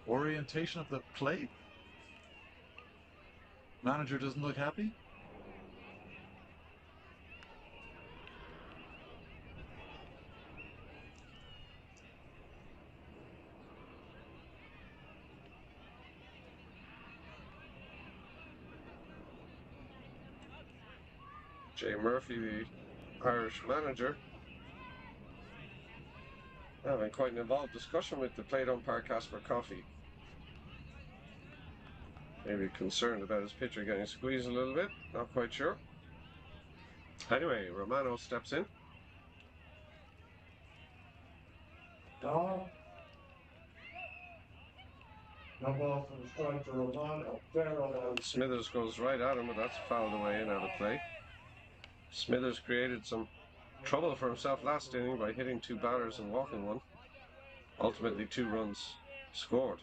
orientation of the plate. Manager doesn't look happy. Jay Murphy, the Irish manager, having quite an involved discussion with the plate umpire Casper Coffey. Maybe concerned about his pitcher getting squeezed a little bit. Not quite sure. Anyway, Romano steps in. No. No ball for the strike to Romano. Smithers goes right at him, but that's fouled away and out of play. Smithers created some trouble for himself last inning by hitting 2 batters and walking 1. Ultimately, 2 runs scored.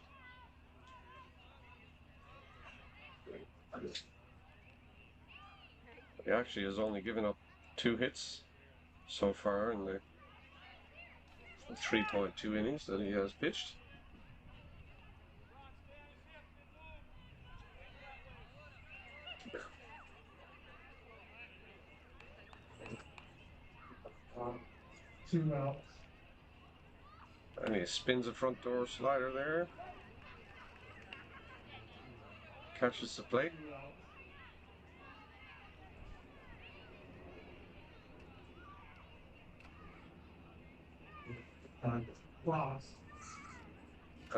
He actually has only given up 2 hits so far in the 3.2 innings that he has pitched. Two outs. And he spins a front door slider there. Catches the plate.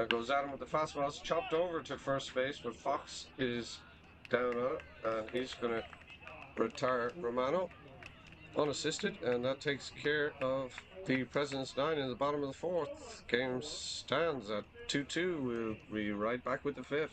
Goes at him with the fastball. It's chopped over to first base, but Fox is down on it, and he's going to retire Romano unassisted, and that takes care of the President's 9 in the bottom of the 4th. Game stands at 2-2. We'll be right back with the 5th.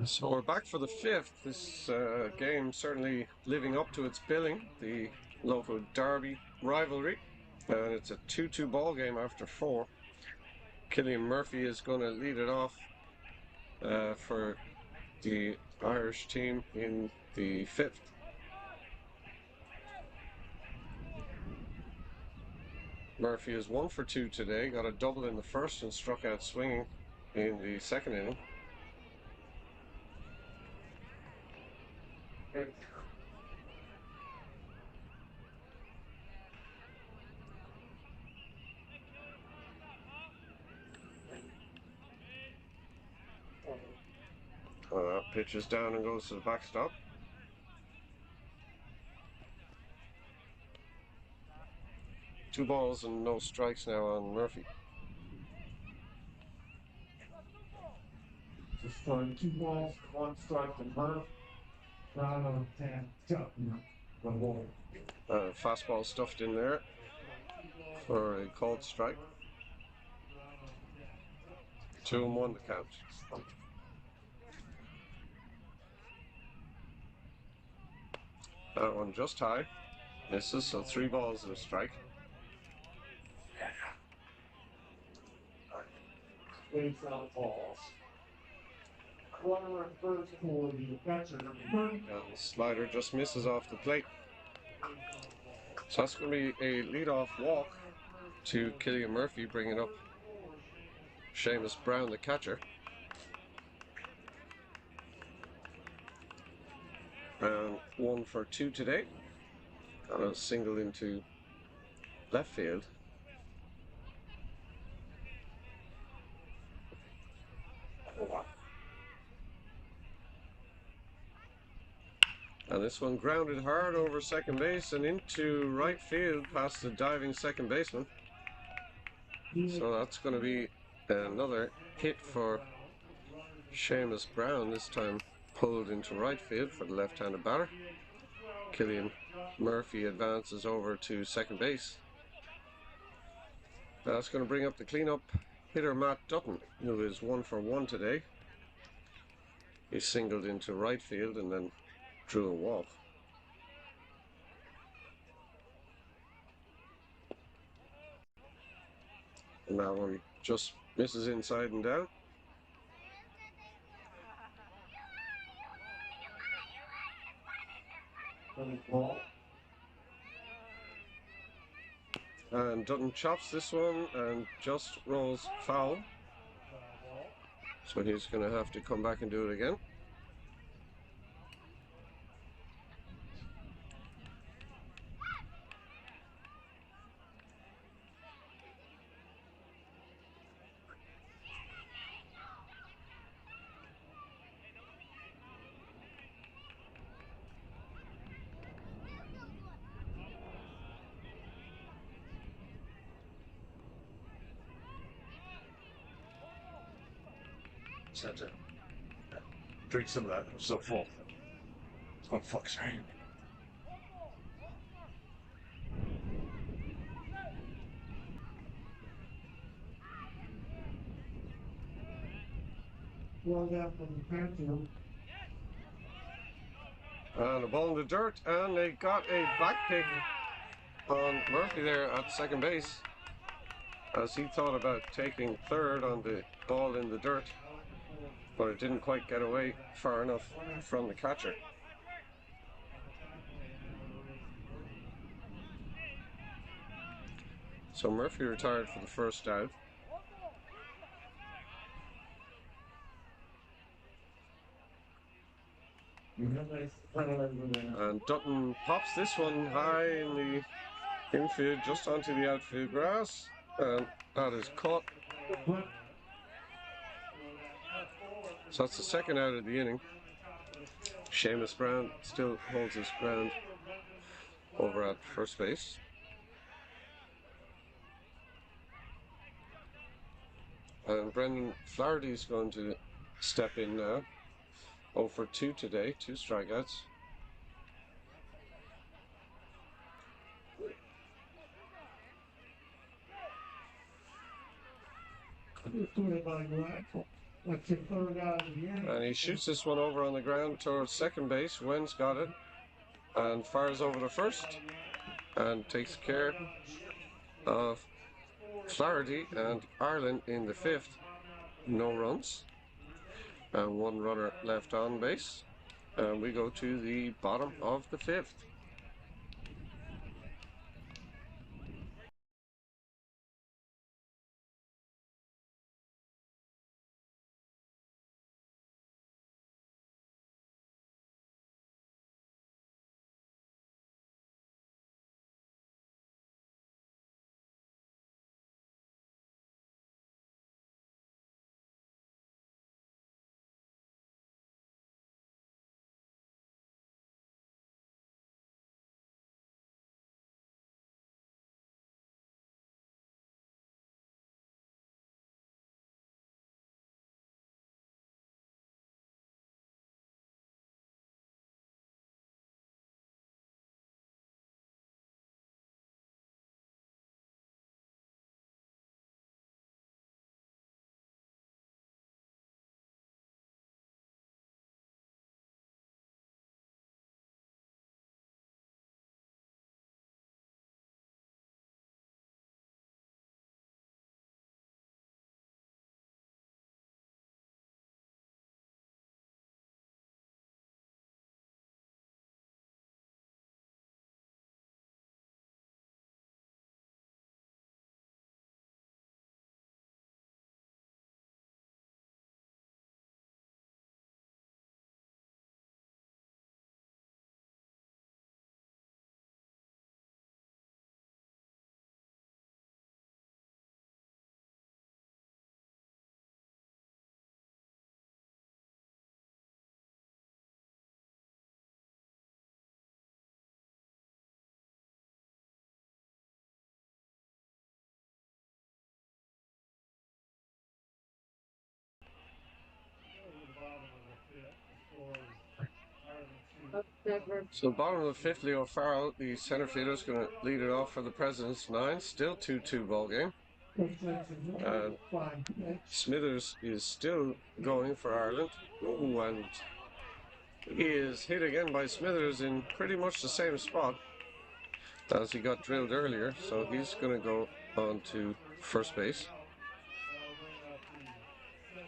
So we're back for the 5th. This game certainly living up to its billing, the local derby rivalry, and it's a 2-2 ball game after 4. Killian Murphy is going to lead it off for the Irish team in the 5th. Murphy is 1 for 2 today, got a double in the first and struck out swinging in the second inning. Pitches down and goes to the backstop. Two balls and no strikes now on Murphy. Just throwing 2 balls, 1 strike to Murphy. Round of 10, the ball. Fastball stuffed in there for a called strike. 2-1 the count. That one just high. Misses, so 3 balls and a strike. face out balls. Runner at first for the catcher, number 30. And the slider just misses off the plate. So that's going to be a leadoff walk to Killian Murphy, bringing up Seamus Brown, the catcher. And 1 for 2 today. Got a single into left field. And this one grounded hard over second base and into right field past the diving second baseman. So that's going to be another hit for Seamus Brown, this time pulled into right field for the left-handed batter. Killian Murphy advances over to second base. That's going to bring up the cleanup hitter Matt Dutton, who is 1 for 1 today. He singled into right field and then drew a walk. And that one just misses inside and down. And Dutton chops this one and just rolls foul. So he's going to have to come back and do it again. Just have to drink some of that. I'm so full. Oh, fuck's sake. Well down from the panther. And a ball in the dirt, and they got a back pick on Murphy there at second base as he thought about taking third on the ball in the dirt, but it didn't quite get away far enough from the catcher. So Murphy retired for the first out. And Dutton pops this one high in the infield, just onto the outfield grass, and that is caught. So that's the second out of the inning. Seamus Brown still holds his ground over at first base. And Brendan Flaherty's going to step in now. 0 for 2 today, 2 strikeouts. And he shoots this one over on the ground towards second base. Wen's got it and fires over to first and takes care of Flaherty and Ireland in the 5th. No runs and 1 runner left on base. And we go to the bottom of the 5th. So bottom of the fifth, Leo Farrell, the center fielder, is going to lead it off for the President's nine. Still 2-2 ball game. And Smithers is still going for Ireland. Ooh, and he is hit again by Smithers in pretty much the same spot as he got drilled earlier. So he's going to go on to first base.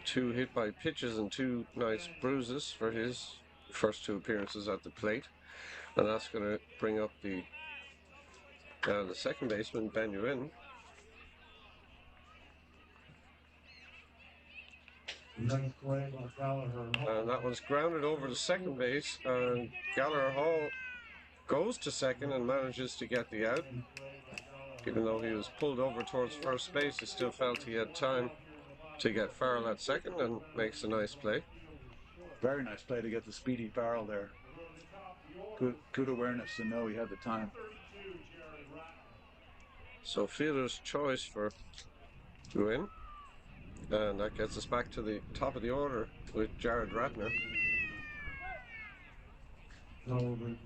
2 hit by pitches and 2 nice bruises for his first 2 appearances at the plate. And that's going to bring up the second baseman, Ben Ewan. And that one's grounded over to second base, and Gallagher Hall goes to second and manages to get the out. Even though he was pulled over towards first base, he still felt he had time to get Farrell at second and makes a nice play. Very nice play to get the speedy Farrell there. Good awareness to know he had the time. So fielder's choice for Ewan. And that gets us back to the top of the order with Jared Ratner. And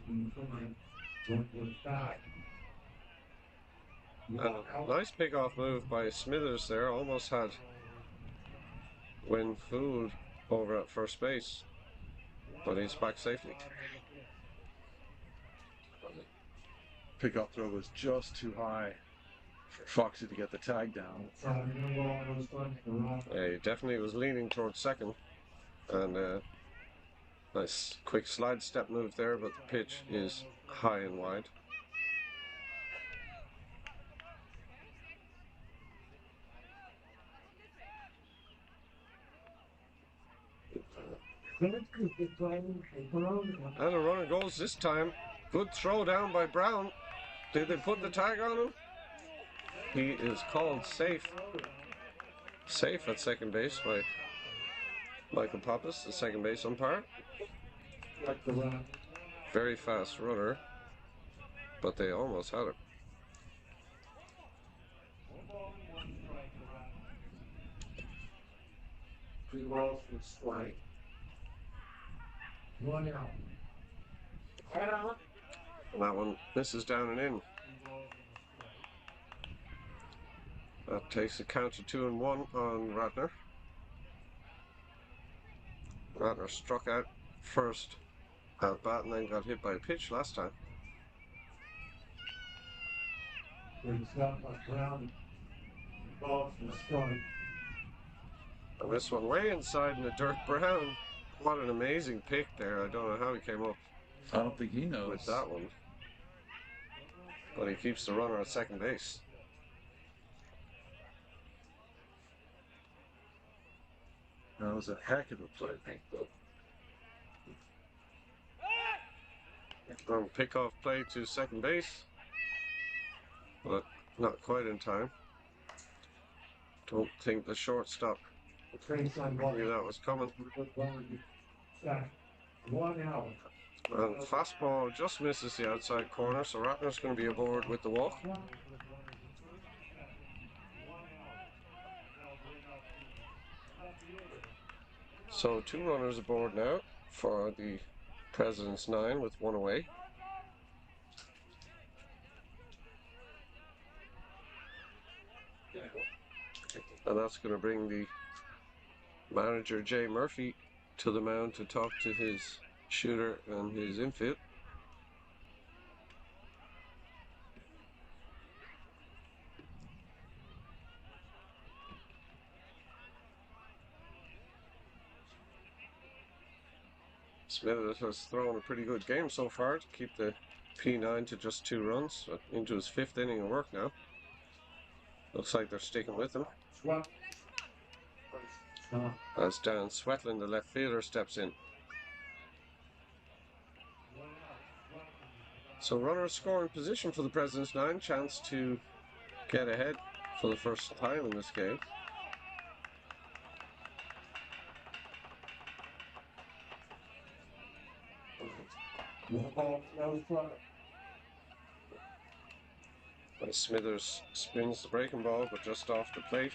a nice pickoff move by Smithers there. Almost had Wynn fooled over at first base, but he's back safely. Pickoff throw was just too high for Foxy to get the tag down. Yeah, he definitely was leaning towards second. And nice quick slide step move there, but the pitch is high and wide. And a runner goes this time. Good throw down by Brown. Did they put the tag on him? He is called safe. Safe at second base by Michael Pappas, the second base umpire. Very fast runner, but they almost had it. And that one misses down and in. That takes a count to 2-1 on Ratner. Ratner struck out first at bat and then got hit by a pitch last time. And this one way inside in the dirt. Brown, what an amazing pick there. I don't know how he came up. I don't think he knows with that one. But he keeps the runner at second base. That was a heck of a play. Pickoff play to second base, but not quite in time. Don't think the shortstop knew that was coming. And fastball just misses the outside corner, so Ratner's going to be aboard with the walk. So 2 runners aboard now for the President's 9 with 1 away. And that's going to bring the manager, Jay Murphy, to the mound to talk to his shooter and his infield. Smithers has thrown a pretty good game so far to keep the P9 to just 2 runs, into his 5th inning of work now. Looks like they're sticking with him. As Dan Swetlin, the left fielder, steps in. So runner scoring position for the President's 9, chance to get ahead for the first time in this game. Smithers spins the breaking ball, but just off the plate.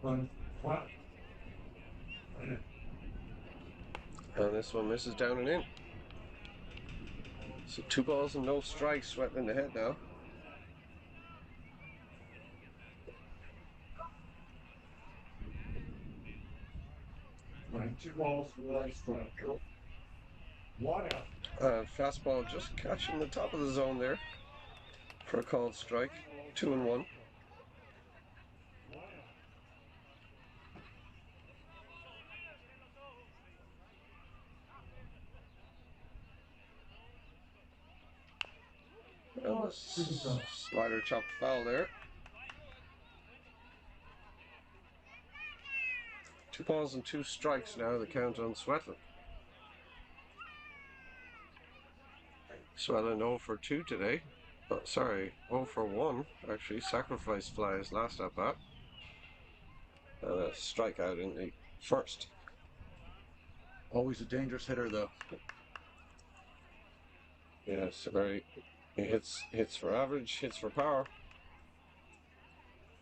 And this one misses down and in. So 2 balls and no strikes, swept in the head now. Right, 2 balls, 1 strike. 1 out. Fastball just catching the top of the zone there for a called strike. 2-1. And the slider chopped foul there. 2 balls and 2 strikes now, the count on Swetland. Swetland 0 for 2 today. Oh, sorry, 0 for 1. Actually, sacrifice flies last at bat. And a strikeout in the first. Always a dangerous hitter, though. Yes, very. He hits for average, hits for power.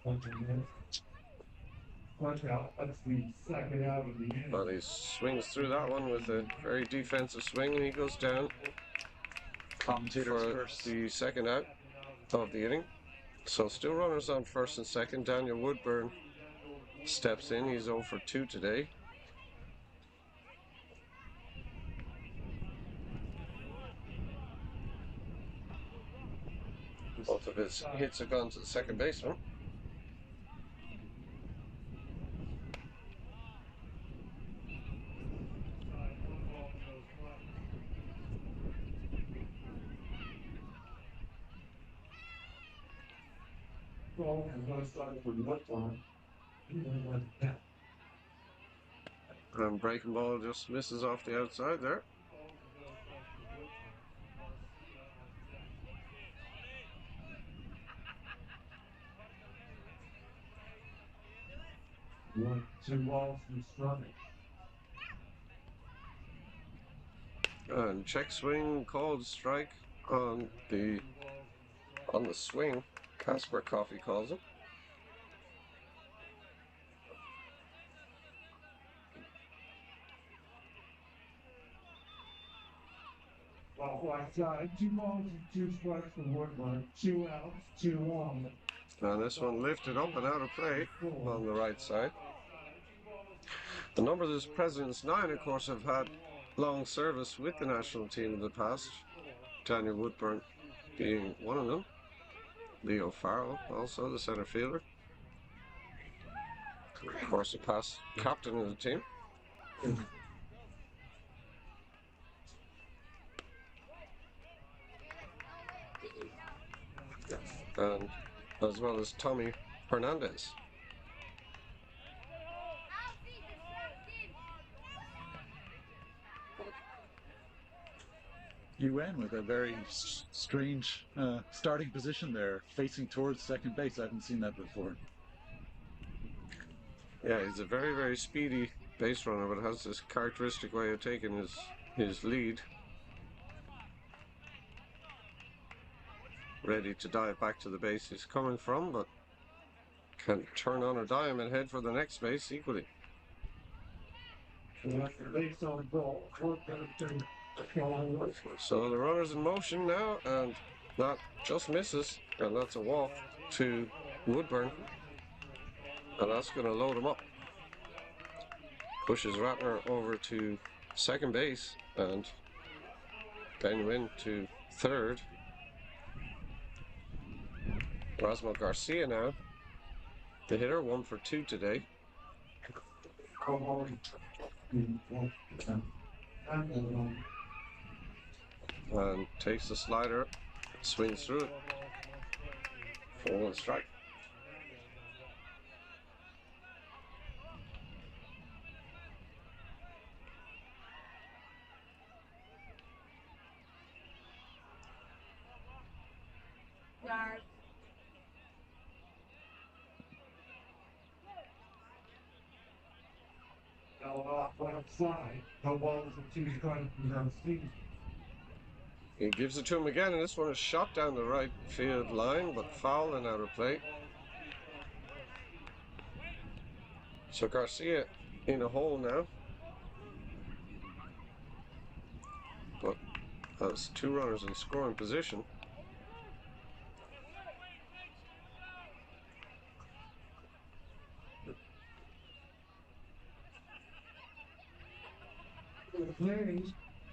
1 out. That's the second out of the inning. But he swings through that one with a very defensive swing, and he goes down Commentator's for curse. the second out of the inning. So still runners on first and second. Daniel Woodburn steps in. He's 0 for 2 today. Both of his hits have gone to the second baseman. Ball and 1 strike for Woodburn. And breaking ball just misses off the outside there. Two balls and strike. And check swing, called strike on the swing. Casper Coffee calls it. Ball outside. 2 balls and 2 strikes for Woodburn. 2 outs, 2-1. Now this one lifted up and out of play on the right side. A number of these Presidents 9, of course, have had long service with the national team in the past. Daniel Woodburn being one of them. Leo Farrell, also the center fielder. Of course, a past captain of the team. And as well as Tommy Hernandez. UN with a very strange starting position there, facing towards second base. I haven't seen that before. Yeah, he's a very, very speedy base runner, but has this characteristic way of taking his lead. Ready to dive back to the base he's coming from, but can turn on a dime and head for the next base equally. So the runner's in motion now, and that just misses, and that's a walk to Woodburn, and that's going to load him up. Pushes Ratner over to second base, and Benjamin to third. Rosmo Garcia now, the hitter, 1 for 2 today. And takes the slider, swings through it for 1 strike. Outside. No balls and 2 strikes from Steve. He gives it to him again, and this one is shot down the right field line, but foul and out of play. So Garcia in a hole now, but has two runners in scoring position.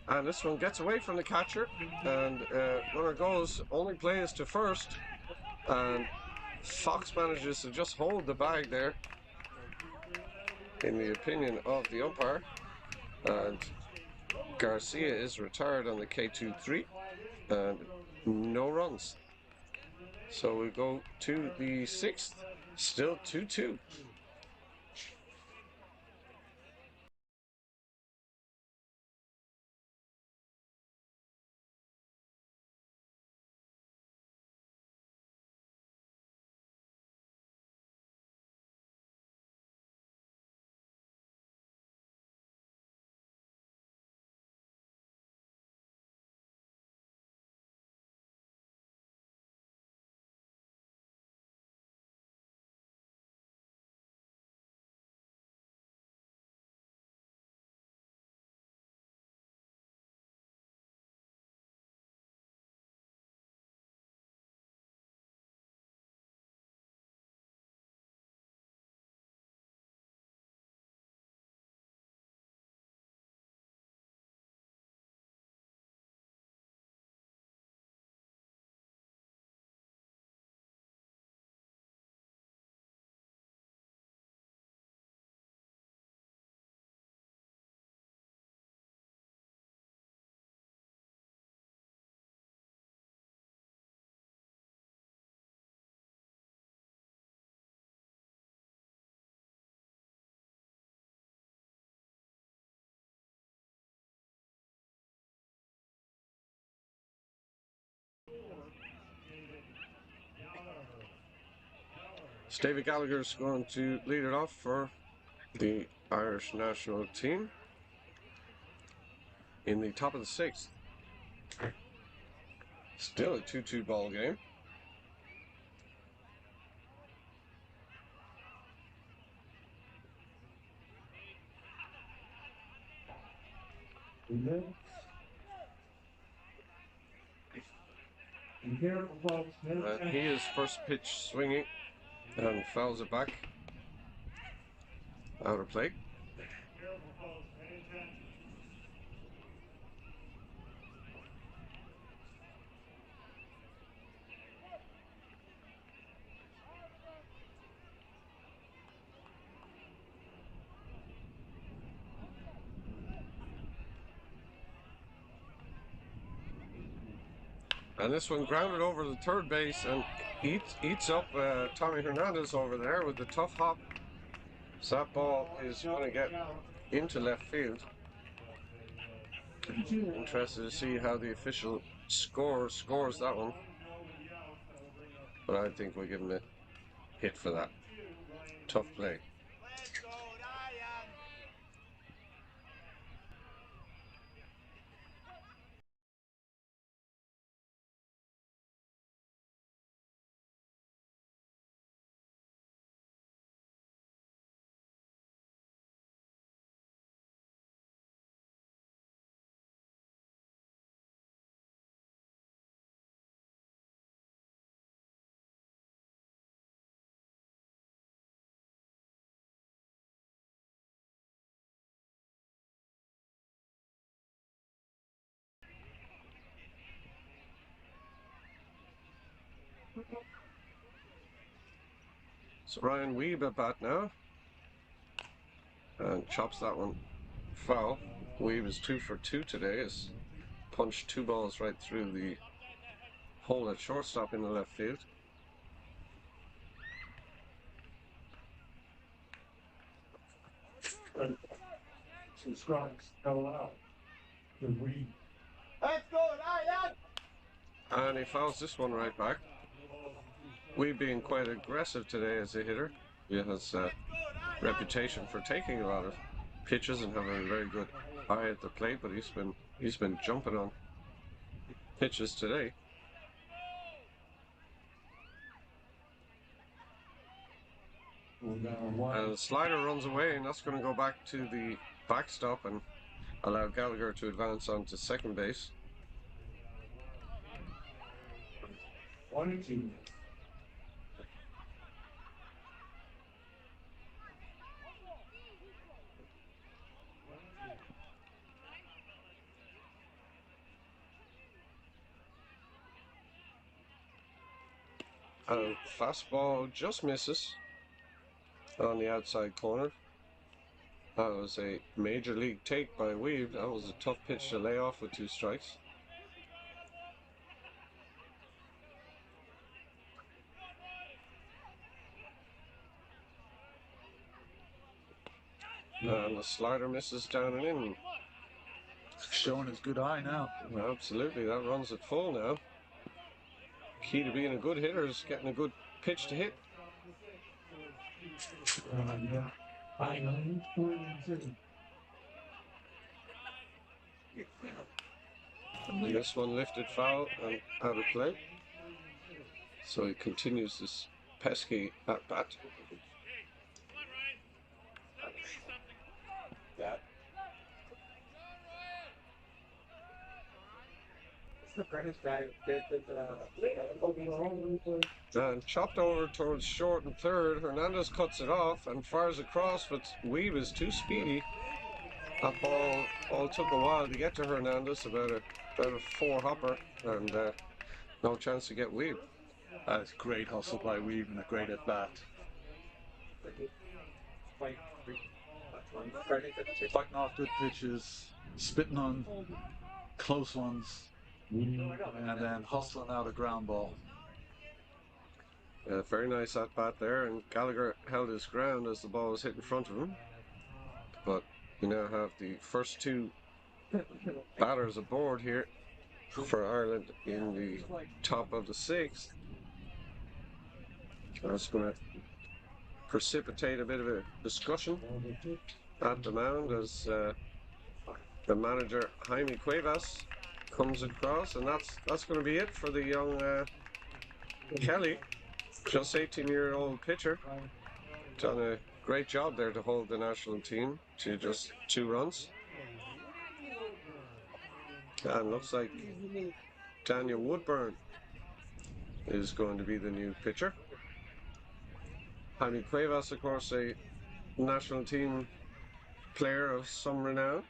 And this one gets away from the catcher, and runner goes, only plays to first, and Fox manages to just hold the bag there, in the opinion of the umpire, and Garcia is retired on the K2-3, and no runs. So we go to the sixth, still 2-2. David Gallagher is going to lead it off for the Irish national team in the top of the sixth. Still a 2-2 ball game. And he is first pitch swinging and fouls it back out of play. And this one grounded over the third base and eats up Tommy Hernandez over there with the tough hop. So that ball is going to get into left field. Interested to see how the official scores that one. But I think we'll give him a hit for that. Tough play. So Ryan Weeb at bat now, and chops that one foul. Weeb is 2 for 2 today. Has punched two balls right through the hole at shortstop in the left field. Two strikes, no out. Weeb. Let's go, Ryan! And he fouls this one right back. Weeb being quite aggressive today as a hitter. He has a reputation for taking a lot of pitches and having a very good eye at the plate, but he's been jumping on pitches today. And Slider runs away, and that's going to go back to the backstop and allow Gallagher to advance on to second base. 1-2. And fastball just misses on the outside corner. That was a major league take by Weave. That was a tough pitch to lay off with 2 strikes. And the slider misses down and in. Showing his good eye now. Absolutely, that runs it full now. Key to being a good hitter is getting a good pitch to hit. This one lifted foul and out of play. So he continues this pesky at bat. And chopped over towards short and third. Hernandez cuts it off and fires across, but Weave is too speedy. That ball took a while to get to Hernandez, about a 4-hopper, and no chance to get Weave. That's great hustle by Weave and a great at bat. Fighting off good pitches, spitting on close ones, and then hustling out a ground ball. Very nice at bat there, and Gallagher held his ground as the ball was hit in front of him. But we now have the first 2 batters aboard here for Ireland in the top of the 6th. That's going to precipitate a bit of a discussion at the mound as the manager Jaime Cuevas comes across, and that's going to be it for the young Kelly, just 18-year-old pitcher. Done a great job there to hold the national team to just 2 runs. And looks like Daniel Woodburn is going to be the new pitcher. Jaime Cuevas, of course, a national team player of some renown.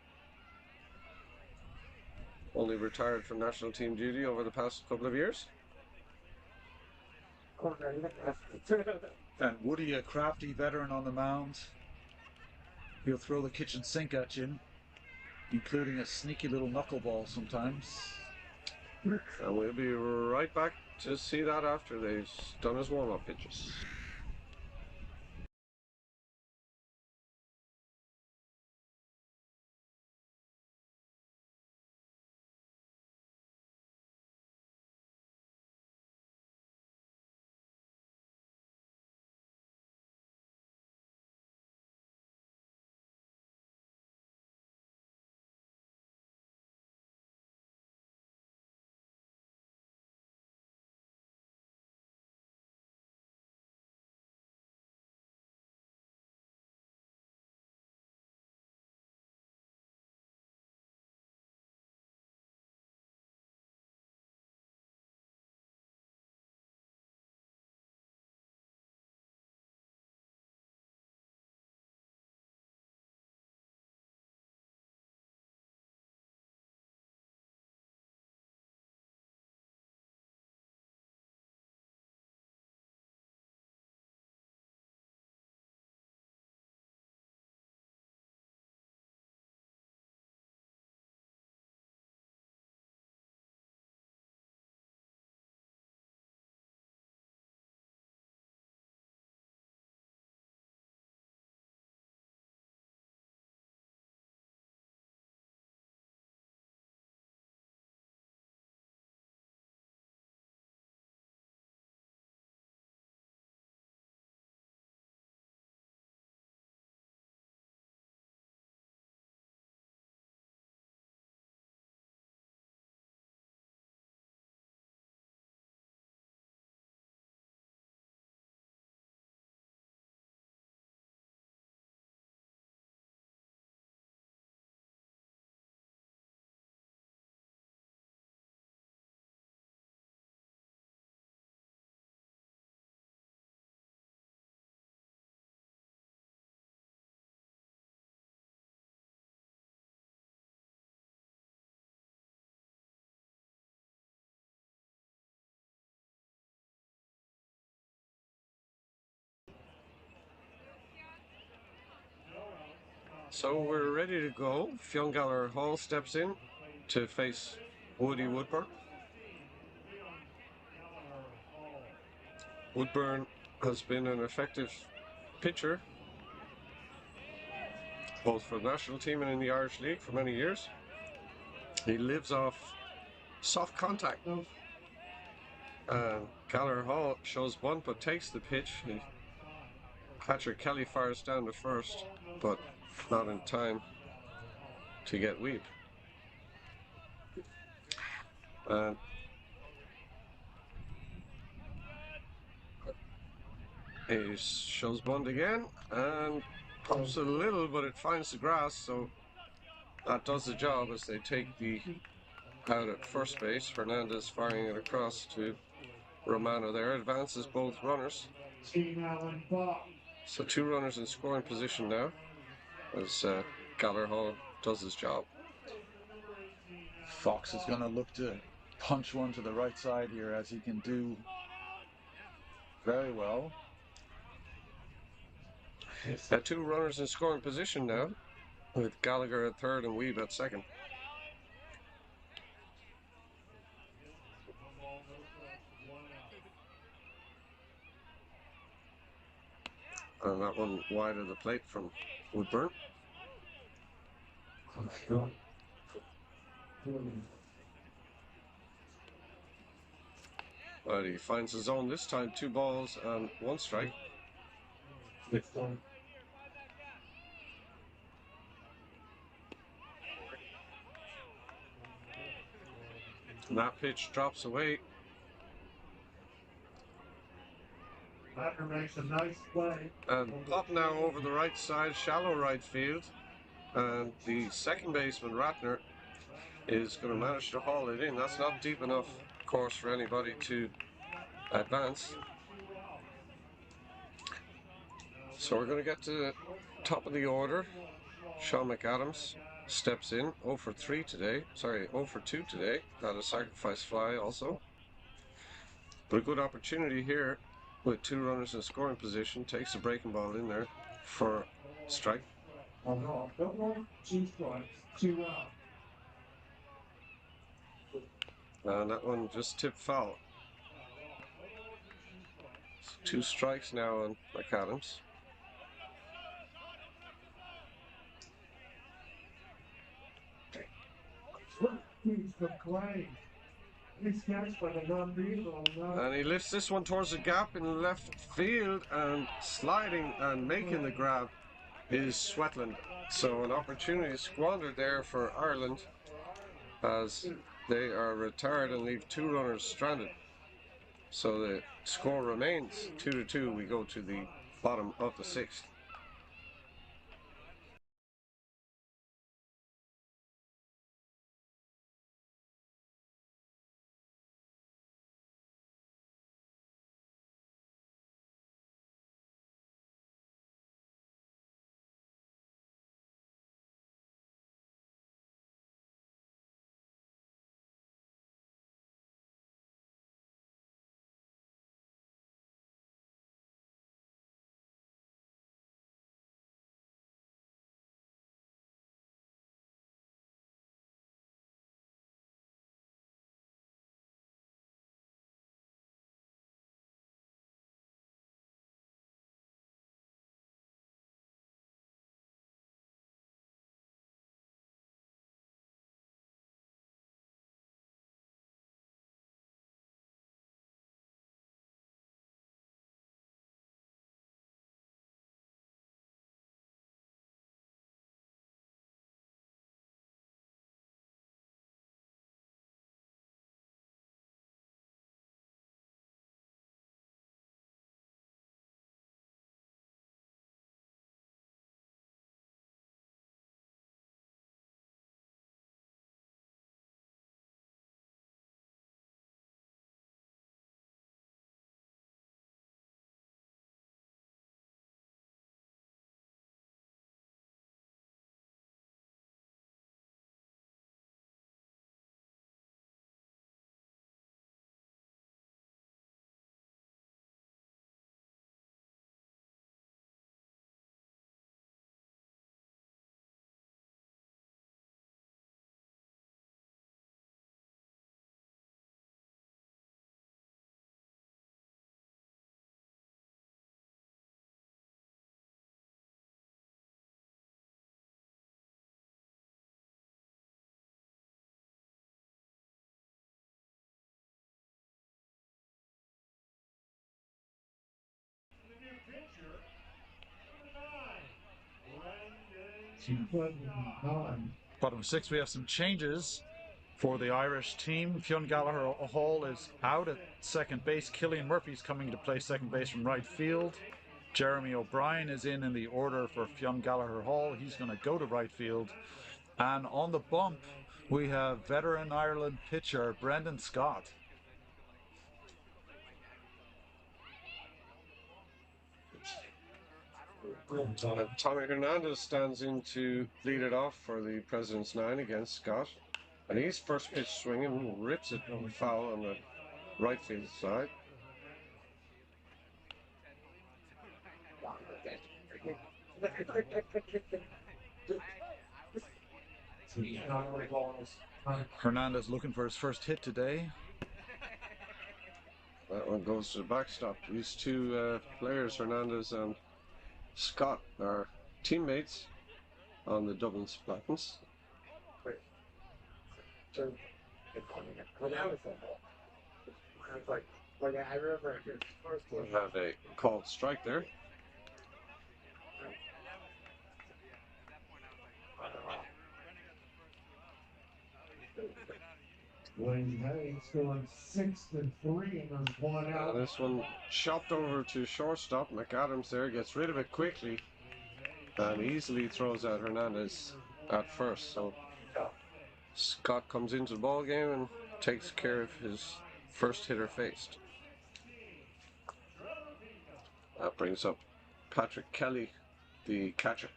Only retired from national team duty over the past couple of years. And Woody, a crafty veteran on the mound. He'll throw the kitchen sink at you, including a sneaky little knuckleball sometimes. And we'll be right back to see that after they've done his warm-up pitches. So we're ready to go. Fionn Hall steps in to face Woody Woodburn. Woodburn has been an effective pitcher, both for the national team and in the Irish League for many years. He lives off soft contact. And Gallagher Hall shows bunt but takes the pitch. Catcher Kelly fires down to first, but not in time to get Weeb. And he shows bunt again and pumps it a little, but it finds the grass, so that does the job as they take the out at first base. Fernandez firing it across to Romano there, advances both runners. So 2 runners in scoring position now as Gallagher Hall does his job. Fox is going to look to punch one to the right side here, as he can do very well. 2 runners in scoring position now, with Gallagher at third and Weeb at second. And that one wide of the plate from Woodburn. But he finds his zone this time, 2 balls and 1 strike. And that pitch drops away. Ratner makes a nice play. And up now over the right side, shallow right field. And the second baseman, Ratner, is going to manage to haul it in. That's not deep enough, of course, for anybody to advance. So we're going to get to the top of the order. Sean McAdams steps in, 0 for 3 today. Sorry, 0 for 2 today. Got a sacrifice fly also. But a good opportunity here with 2 runners in scoring position. Takes the breaking ball in there for strike. 2 strikes, 2 out. And that one just tipped foul. So 2 strikes now on McAdams. And he lifts this one towards the gap in left field, and sliding and making the grab is Sweatland. So an opportunity squandered there for Ireland as they are retired and leave 2 runners stranded. So the score remains 2-2. We go to the bottom of the 6th. Bottom six, we have some changes for the Irish team. Fionn Gallagher Hall is out at second base. Cillian Murphy's coming to play second base from right field. Jeremy O'Brien is in the order for Fionn Gallagher Hall. He's going to go to right field. And on the bump, we have veteran Ireland pitcher Brendan Scott. Tommy Hernandez stands in to lead it off for the President's Nine against Scott. And he's first pitch swinging, rips it foul on the right field side. Hernandez looking for his first hit today. That one goes to the backstop. These two players, Hernandez and Scott, are teammates on the Dublin Spartans. We have a called strike there. Wayne Hayes scoring 6-3 and there's one out. This one chopped over to shortstop. McAdams there gets rid of it quickly and easily throws out Hernandez at first. So Scott comes into the ball game and takes care of his first hitter faced. That brings up Patrick Kelly, the catcher.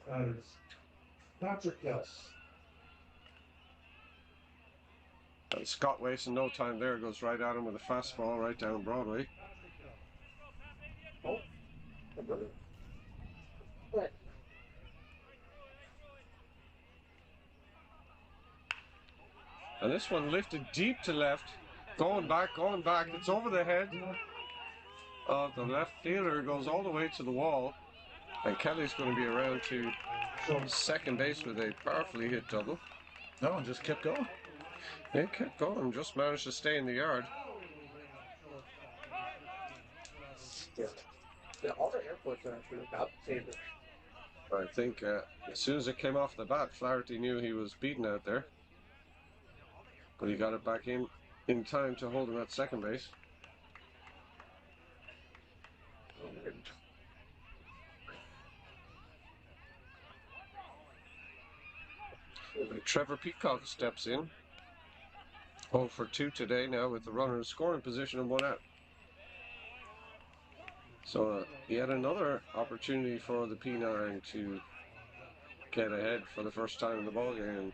That is Patrick Kelly. And Scott wasting no time there, goes right at him with a fastball right down Broadway. And this one lifted deep to left, going back, it's over the head of the left fielder, goes all the way to the wall. And Kelly's going to be around to second base with a powerfully hit double. That one just kept going. It kept going, just managed to stay in the yard. All the airports are actually about the same. I think as soon as it came off the bat, Flaherty knew he was beaten out there. But he got it back in time to hold him at second base. Trevor Peacock steps in. 0 for 2 today now with the runner in scoring position and 1 out. So yet another opportunity for the P9 to get ahead for the first time in the ball game.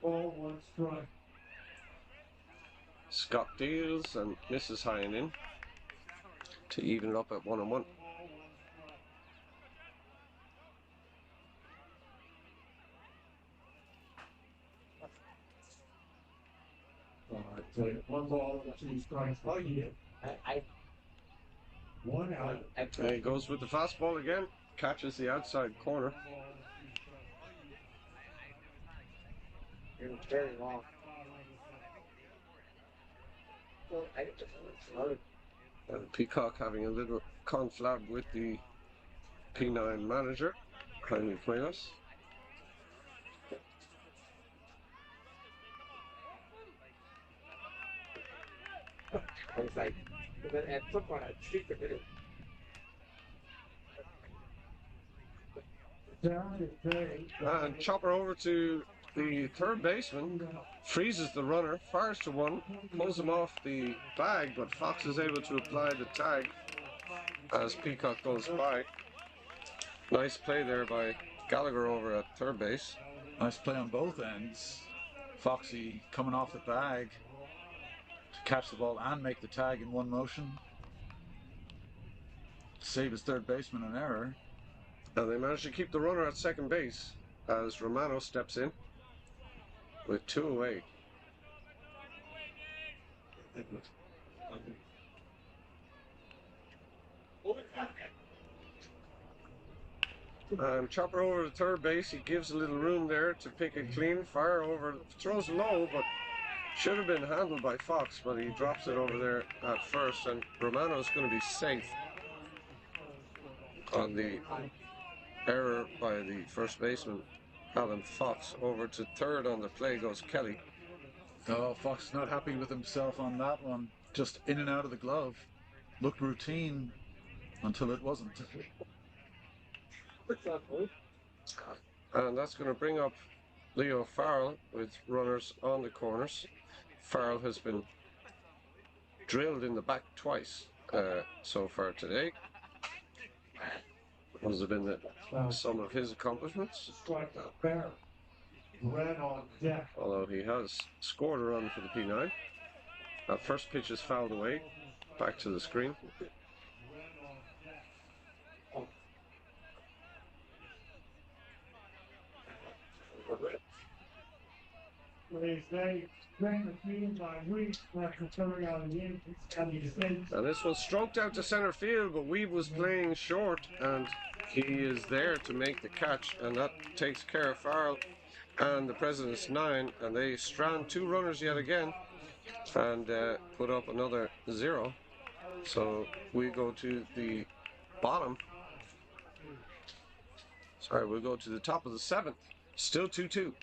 Ball, 1 strike. Scott deals and misses high and in to even it up at 1-1. One ball, 2 strikes. Oh, yeah. One out. And he goes with the fastball again, catches the outside corner. It was very long. And Peacock having a little conflab with the P9 manager, Jaime Cuevas. I was like, at some point I'd shoot the video. And chopper over to the third baseman, freezes the runner, fires to one, pulls him off the bag, but Fox is able to apply the tag as Peacock goes by. Nice play there by Gallagher over at third base. Nice play on both ends. Foxy coming off the bag to catch the ball and make the tag in one motion. Save his third baseman an error. And they manage to keep the runner at second base as Romano steps in with 2 away. And chopper over to third base, he gives a little room there to pick it clean, fire over, throws low, but Should have been handled by Fox, but he drops it over there at first, and Romano's going to be safe on the error by the first baseman, Alan Fox. Over to third on the play goes Kelly. Oh, Fox not happy with himself on that one. Just in and out of the glove. Looked routine until it wasn't. And that's going to bring up Leo Farrell with runners on the corners. Farrell has been drilled in the back twice so far today. Those have been some of his accomplishments. Although he has scored a run for the P9. That first pitch is fouled away. Back to the screen. And this was stroked out to center field, but Weave was playing short, and he is there to make the catch, and that takes care of Farrell and the President's 9, and they strand 2 runners yet again and put up another 0. So we go to the bottom. Sorry, we'll go to the top of the 7th. Still 2-2.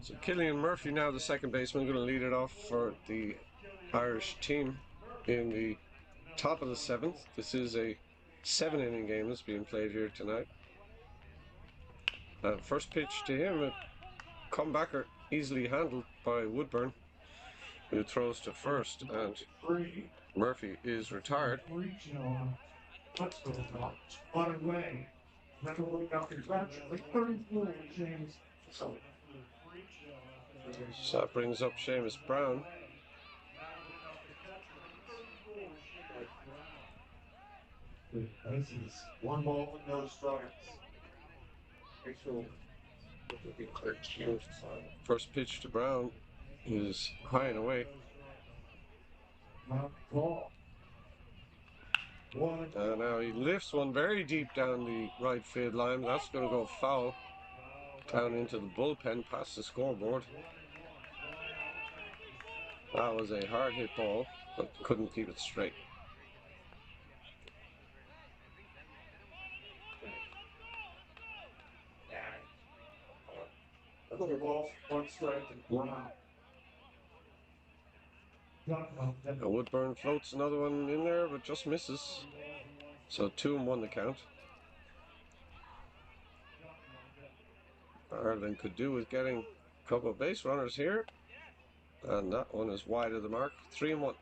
So Killian Murphy, now the second baseman, going to lead it off for the Irish team in the top of the 7th. This is a 7-inning game that's being played here tonight. First pitch to him, a comebacker easily handled by Woodburn, who throws to first, and Murphy is retired. So that brings up Seamus Brown. This is 1 ball and no strikes. First pitch to Brown is high and away. Now he lifts one very deep down the right field line. That's going to go foul down into the bullpen past the scoreboard. That was a hard hit ball, but couldn't keep it straight. Another ball, 1 strike and 1 out. Woodburn floats another one in there, but just misses. So 2-1 the count. Ireland could do with getting a couple of base runners here. And that one is wide of the mark. 3-1.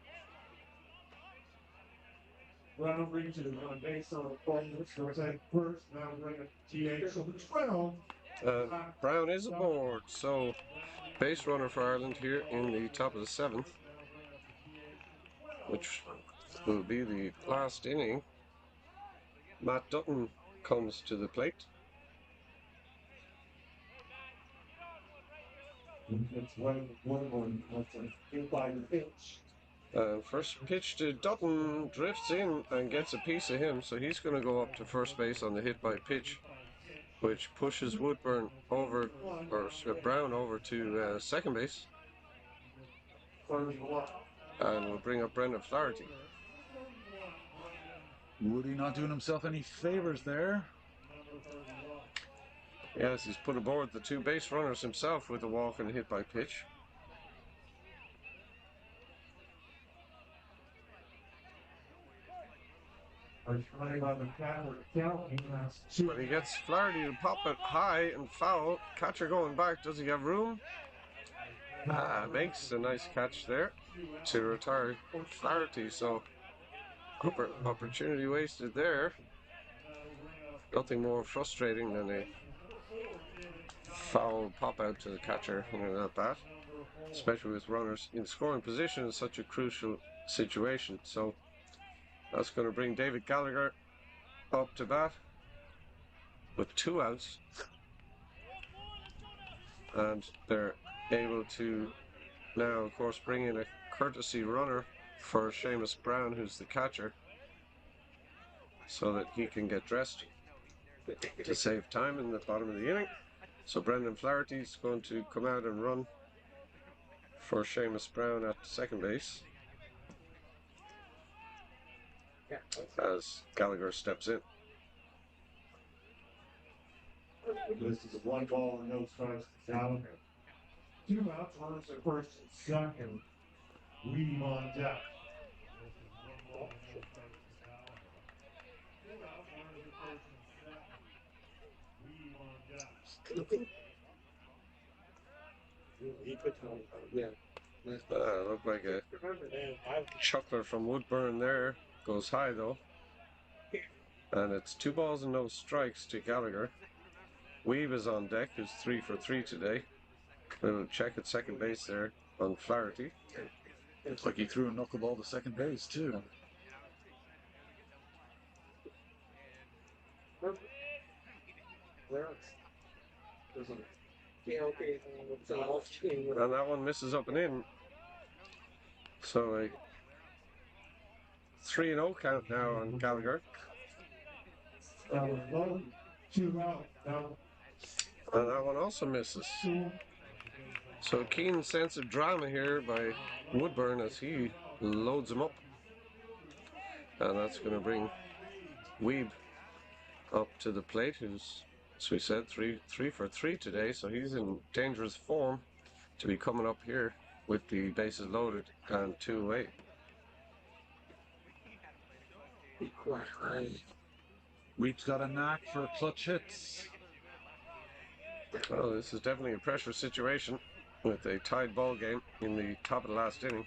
Brown reaches on base on the phone, which goes at first. Now we're going to TH over 12. Brown is aboard. So base runner for Ireland here in the top of the 7th, which will be the last inning. Matt Dutton comes to the plate. It's one, that's a by the pitch. First pitch to Dutton, drifts in and gets a piece of him, so he's going to go up to first base on the hit by pitch, which pushes Woodburn over, or Brown over to second base, and will bring up Brendan Flaherty. Woody not doing himself any favors there. Yes, he's put aboard the 2 base runners himself with a walk and a hit by pitch. But he gets Flaherty to pop it high and foul. Catcher going back. Does he have room? Makes a nice catch there to retire Flaherty. So opportunity wasted there. Nothing more frustrating than a foul pop out to the catcher in that bat, especially with runners in scoring position in such a crucial situation. So that's going to bring David Gallagher up to bat with 2 outs, and they're able to now, of course, bring in a courtesy runner for Seamus Brown, who's the catcher, so that he can get dressed to save time in the bottom of the inning. So Brendan Flaherty's going to come out and run for Seamus Brown at second base as Gallagher steps in. This is a 1 ball and no strikes to Gallagher. 2 outs, runners at first and second. Weave on deck. Looked like a chuckler from Woodburn there. Goes high though. And it's 2 balls and no strikes to Gallagher. Weave is on deck, who's 3 for 3 today. Little check at second base there on Flaherty. Looks like he threw a knuckleball to second base too. And that one misses up and in. So a 3-0 count now on Gallagher. 2 out. And that one also misses. So a keen sense of drama here by Woodburn as he loads him up. And that's going to bring Weeb up to the plate, who's, as we said, 3 for 3 today. So he's in dangerous form to be coming up here with the bases loaded and 2 away. Weeb's got a knack for clutch hits. Well, this is definitely a pressure situation with a tied ball game in the top of the last inning.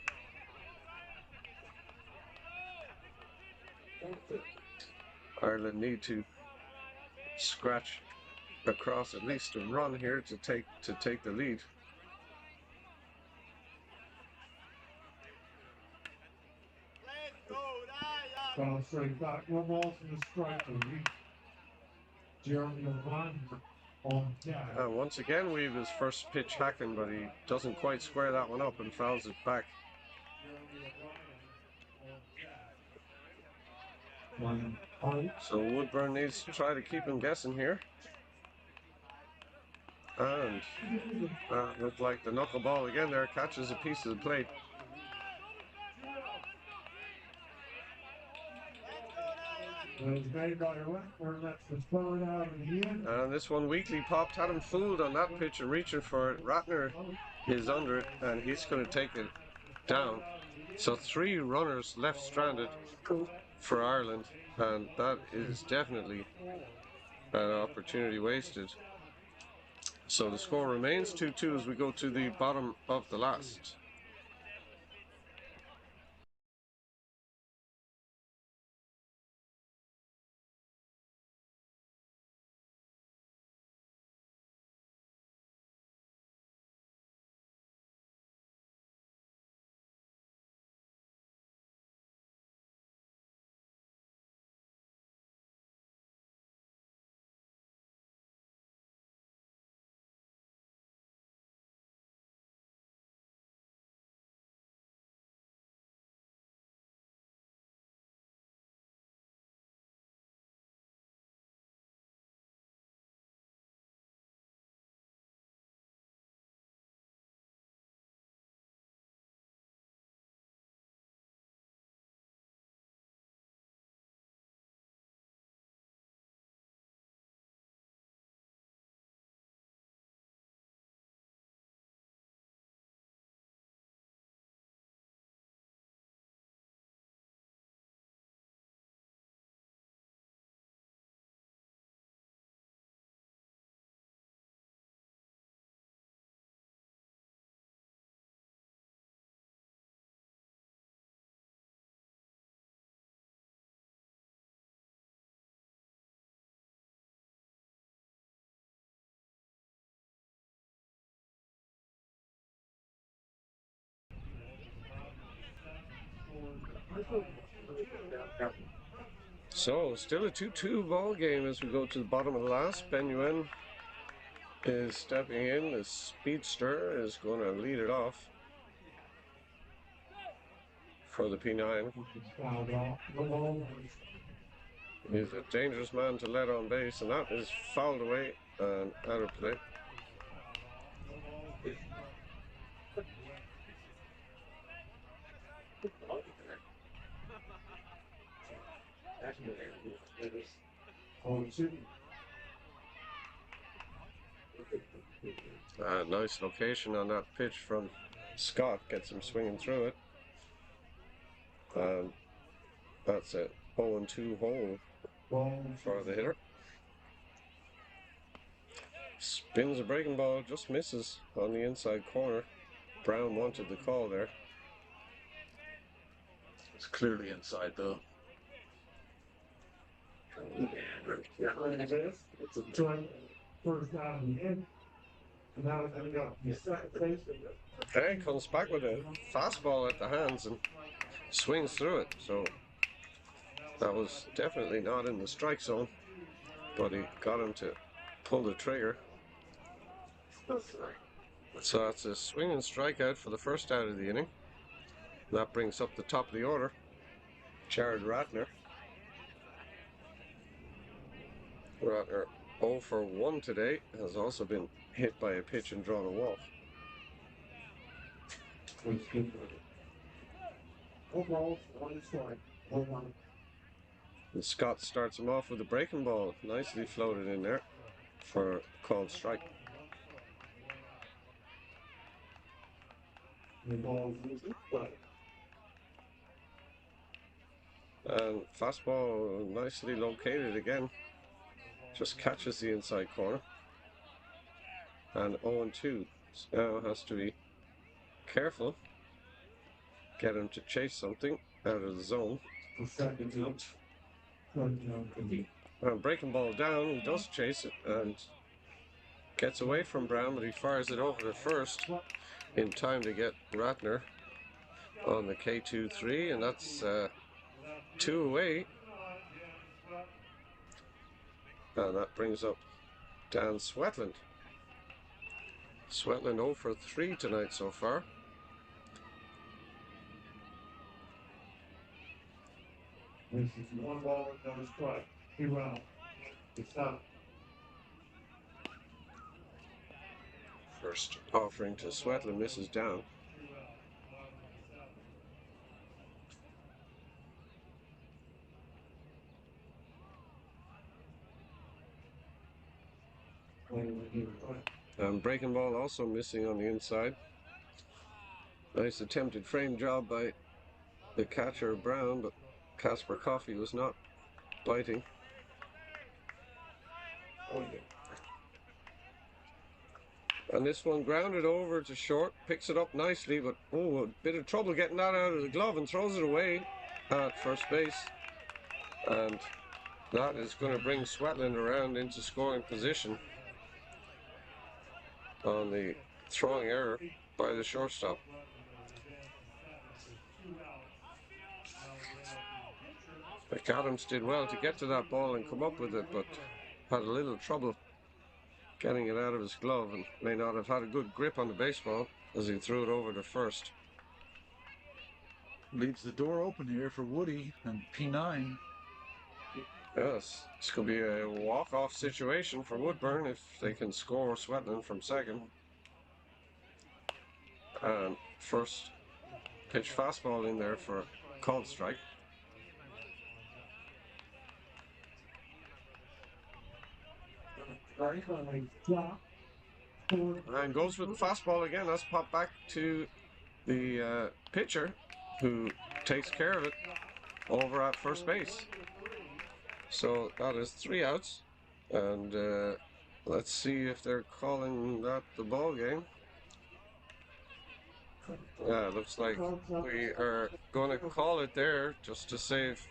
Ireland need to scratch across at least a run here to take the lead. Straight back, 1 ball from the strike. Jeremy O'Brien on deck. Once again, Weave his first pitch hacking, but he doesn't quite square that one up and fouls it back. So Woodburn needs to try to keep him guessing here. And looked like the knuckleball again there catches a piece of the plate. And this one weakly popped, had him fooled on that pitch and reaching for it. Ratner is under it and he's going to take it down. So 3 runners left stranded for Ireland, and that is definitely an opportunity wasted. So the score remains 2-2 as we go to the bottom of the last. So still a 2-2 ball game as we go to the bottom of the last. Ben Yuen is stepping in. The speedster is going to lead it off for the P9. He's a dangerous man to let on base, and that is fouled away and out of play. Nice location on that pitch from Scott, gets him swinging through it. And that's it. 0-2 hole for the hitter. Spins a breaking ball, just misses on the inside corner. Brown wanted the call there. It's clearly inside though. It's a joint first down the end. And now it's coming up. The second base. Hey, comes back with a fastball at the hands and swings through it. So that was definitely not in the strike zone, but he got him to pull the trigger. So that's a swinging strikeout for the first out of the inning. That brings up the top of the order, Jared Ratner. Ratner 0 for 1 today, has also been hit by a pitch and drawn a walk. And Scott starts him off with a breaking ball, nicely floated in there for a called strike. And fastball nicely located again, just catches the inside corner. And 0-2, now has to be careful, get him to chase something out of the zone. And breaking ball down, he does chase it and gets away from Brown, but he fires it over to first in time to get Ratner on the K2-3, and that's 2 away. And that brings up Dan Swetland. Swetland 0 for 3 tonight so far. This is one ball, no strike. 2 out. It's not. First offering to Swetland misses down. Breaking ball also missing on the inside. Nice attempted frame job by the catcher Brown, but Casper Coffey was not biting. And this one grounded over to short, picks it up nicely, but a bit of trouble getting that out of the glove and throws it away at first base. And that is going to bring Swetland around into scoring position on the throwing error by the shortstop. McAdams did well to get to that ball and come up with it, but had a little trouble getting it out of his glove and may not have had a good grip on the baseball as he threw it over to first. Leaves the door open here for Woody and P9. Yes, this could be a walk-off situation for Woodburn if they can score Swetland from second. And first pitch fastball in there for a called strike. And goes with the fastball again. That's popped back to the pitcher, who takes care of it over at first base. So that is 3 outs, and let's see if they're calling that the ball game. Yeah, looks like we are going to call it there just to save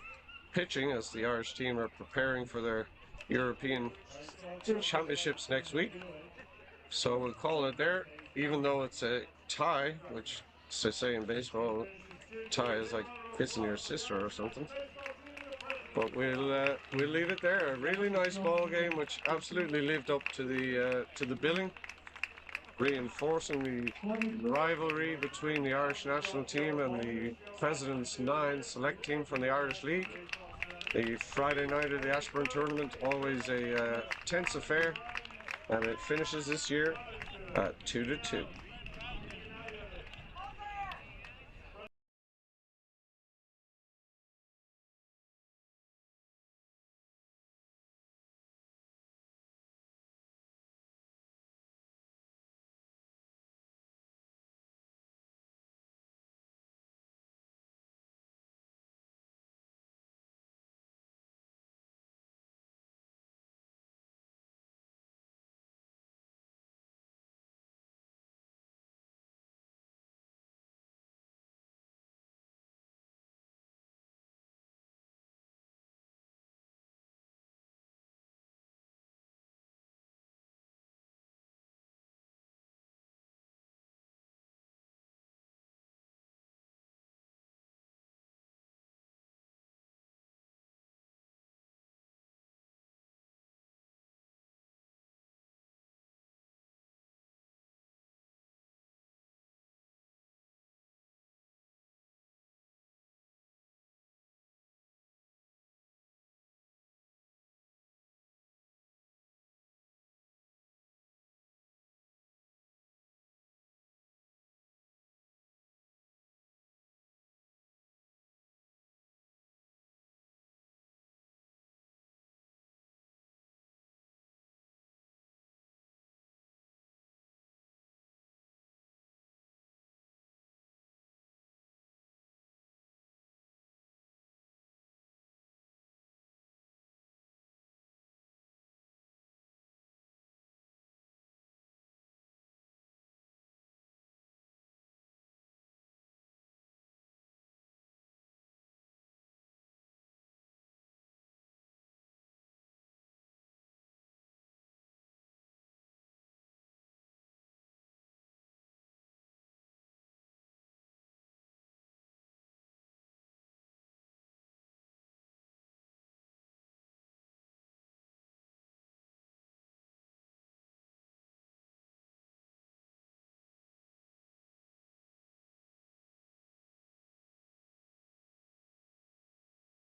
pitching, as the Irish team are preparing for their European Championships next week. So we'll call it there, even though it's a tie, which, as they say in baseball, tie is like kissing your sister or something. But we'll leave it there. A really nice ball game, which absolutely lived up to the billing, reinforcing the rivalry between the Irish national team and the President's 9 select team from the Irish League. The Friday night of the Ashbourne tournament, always a tense affair, and it finishes this year at 2-2.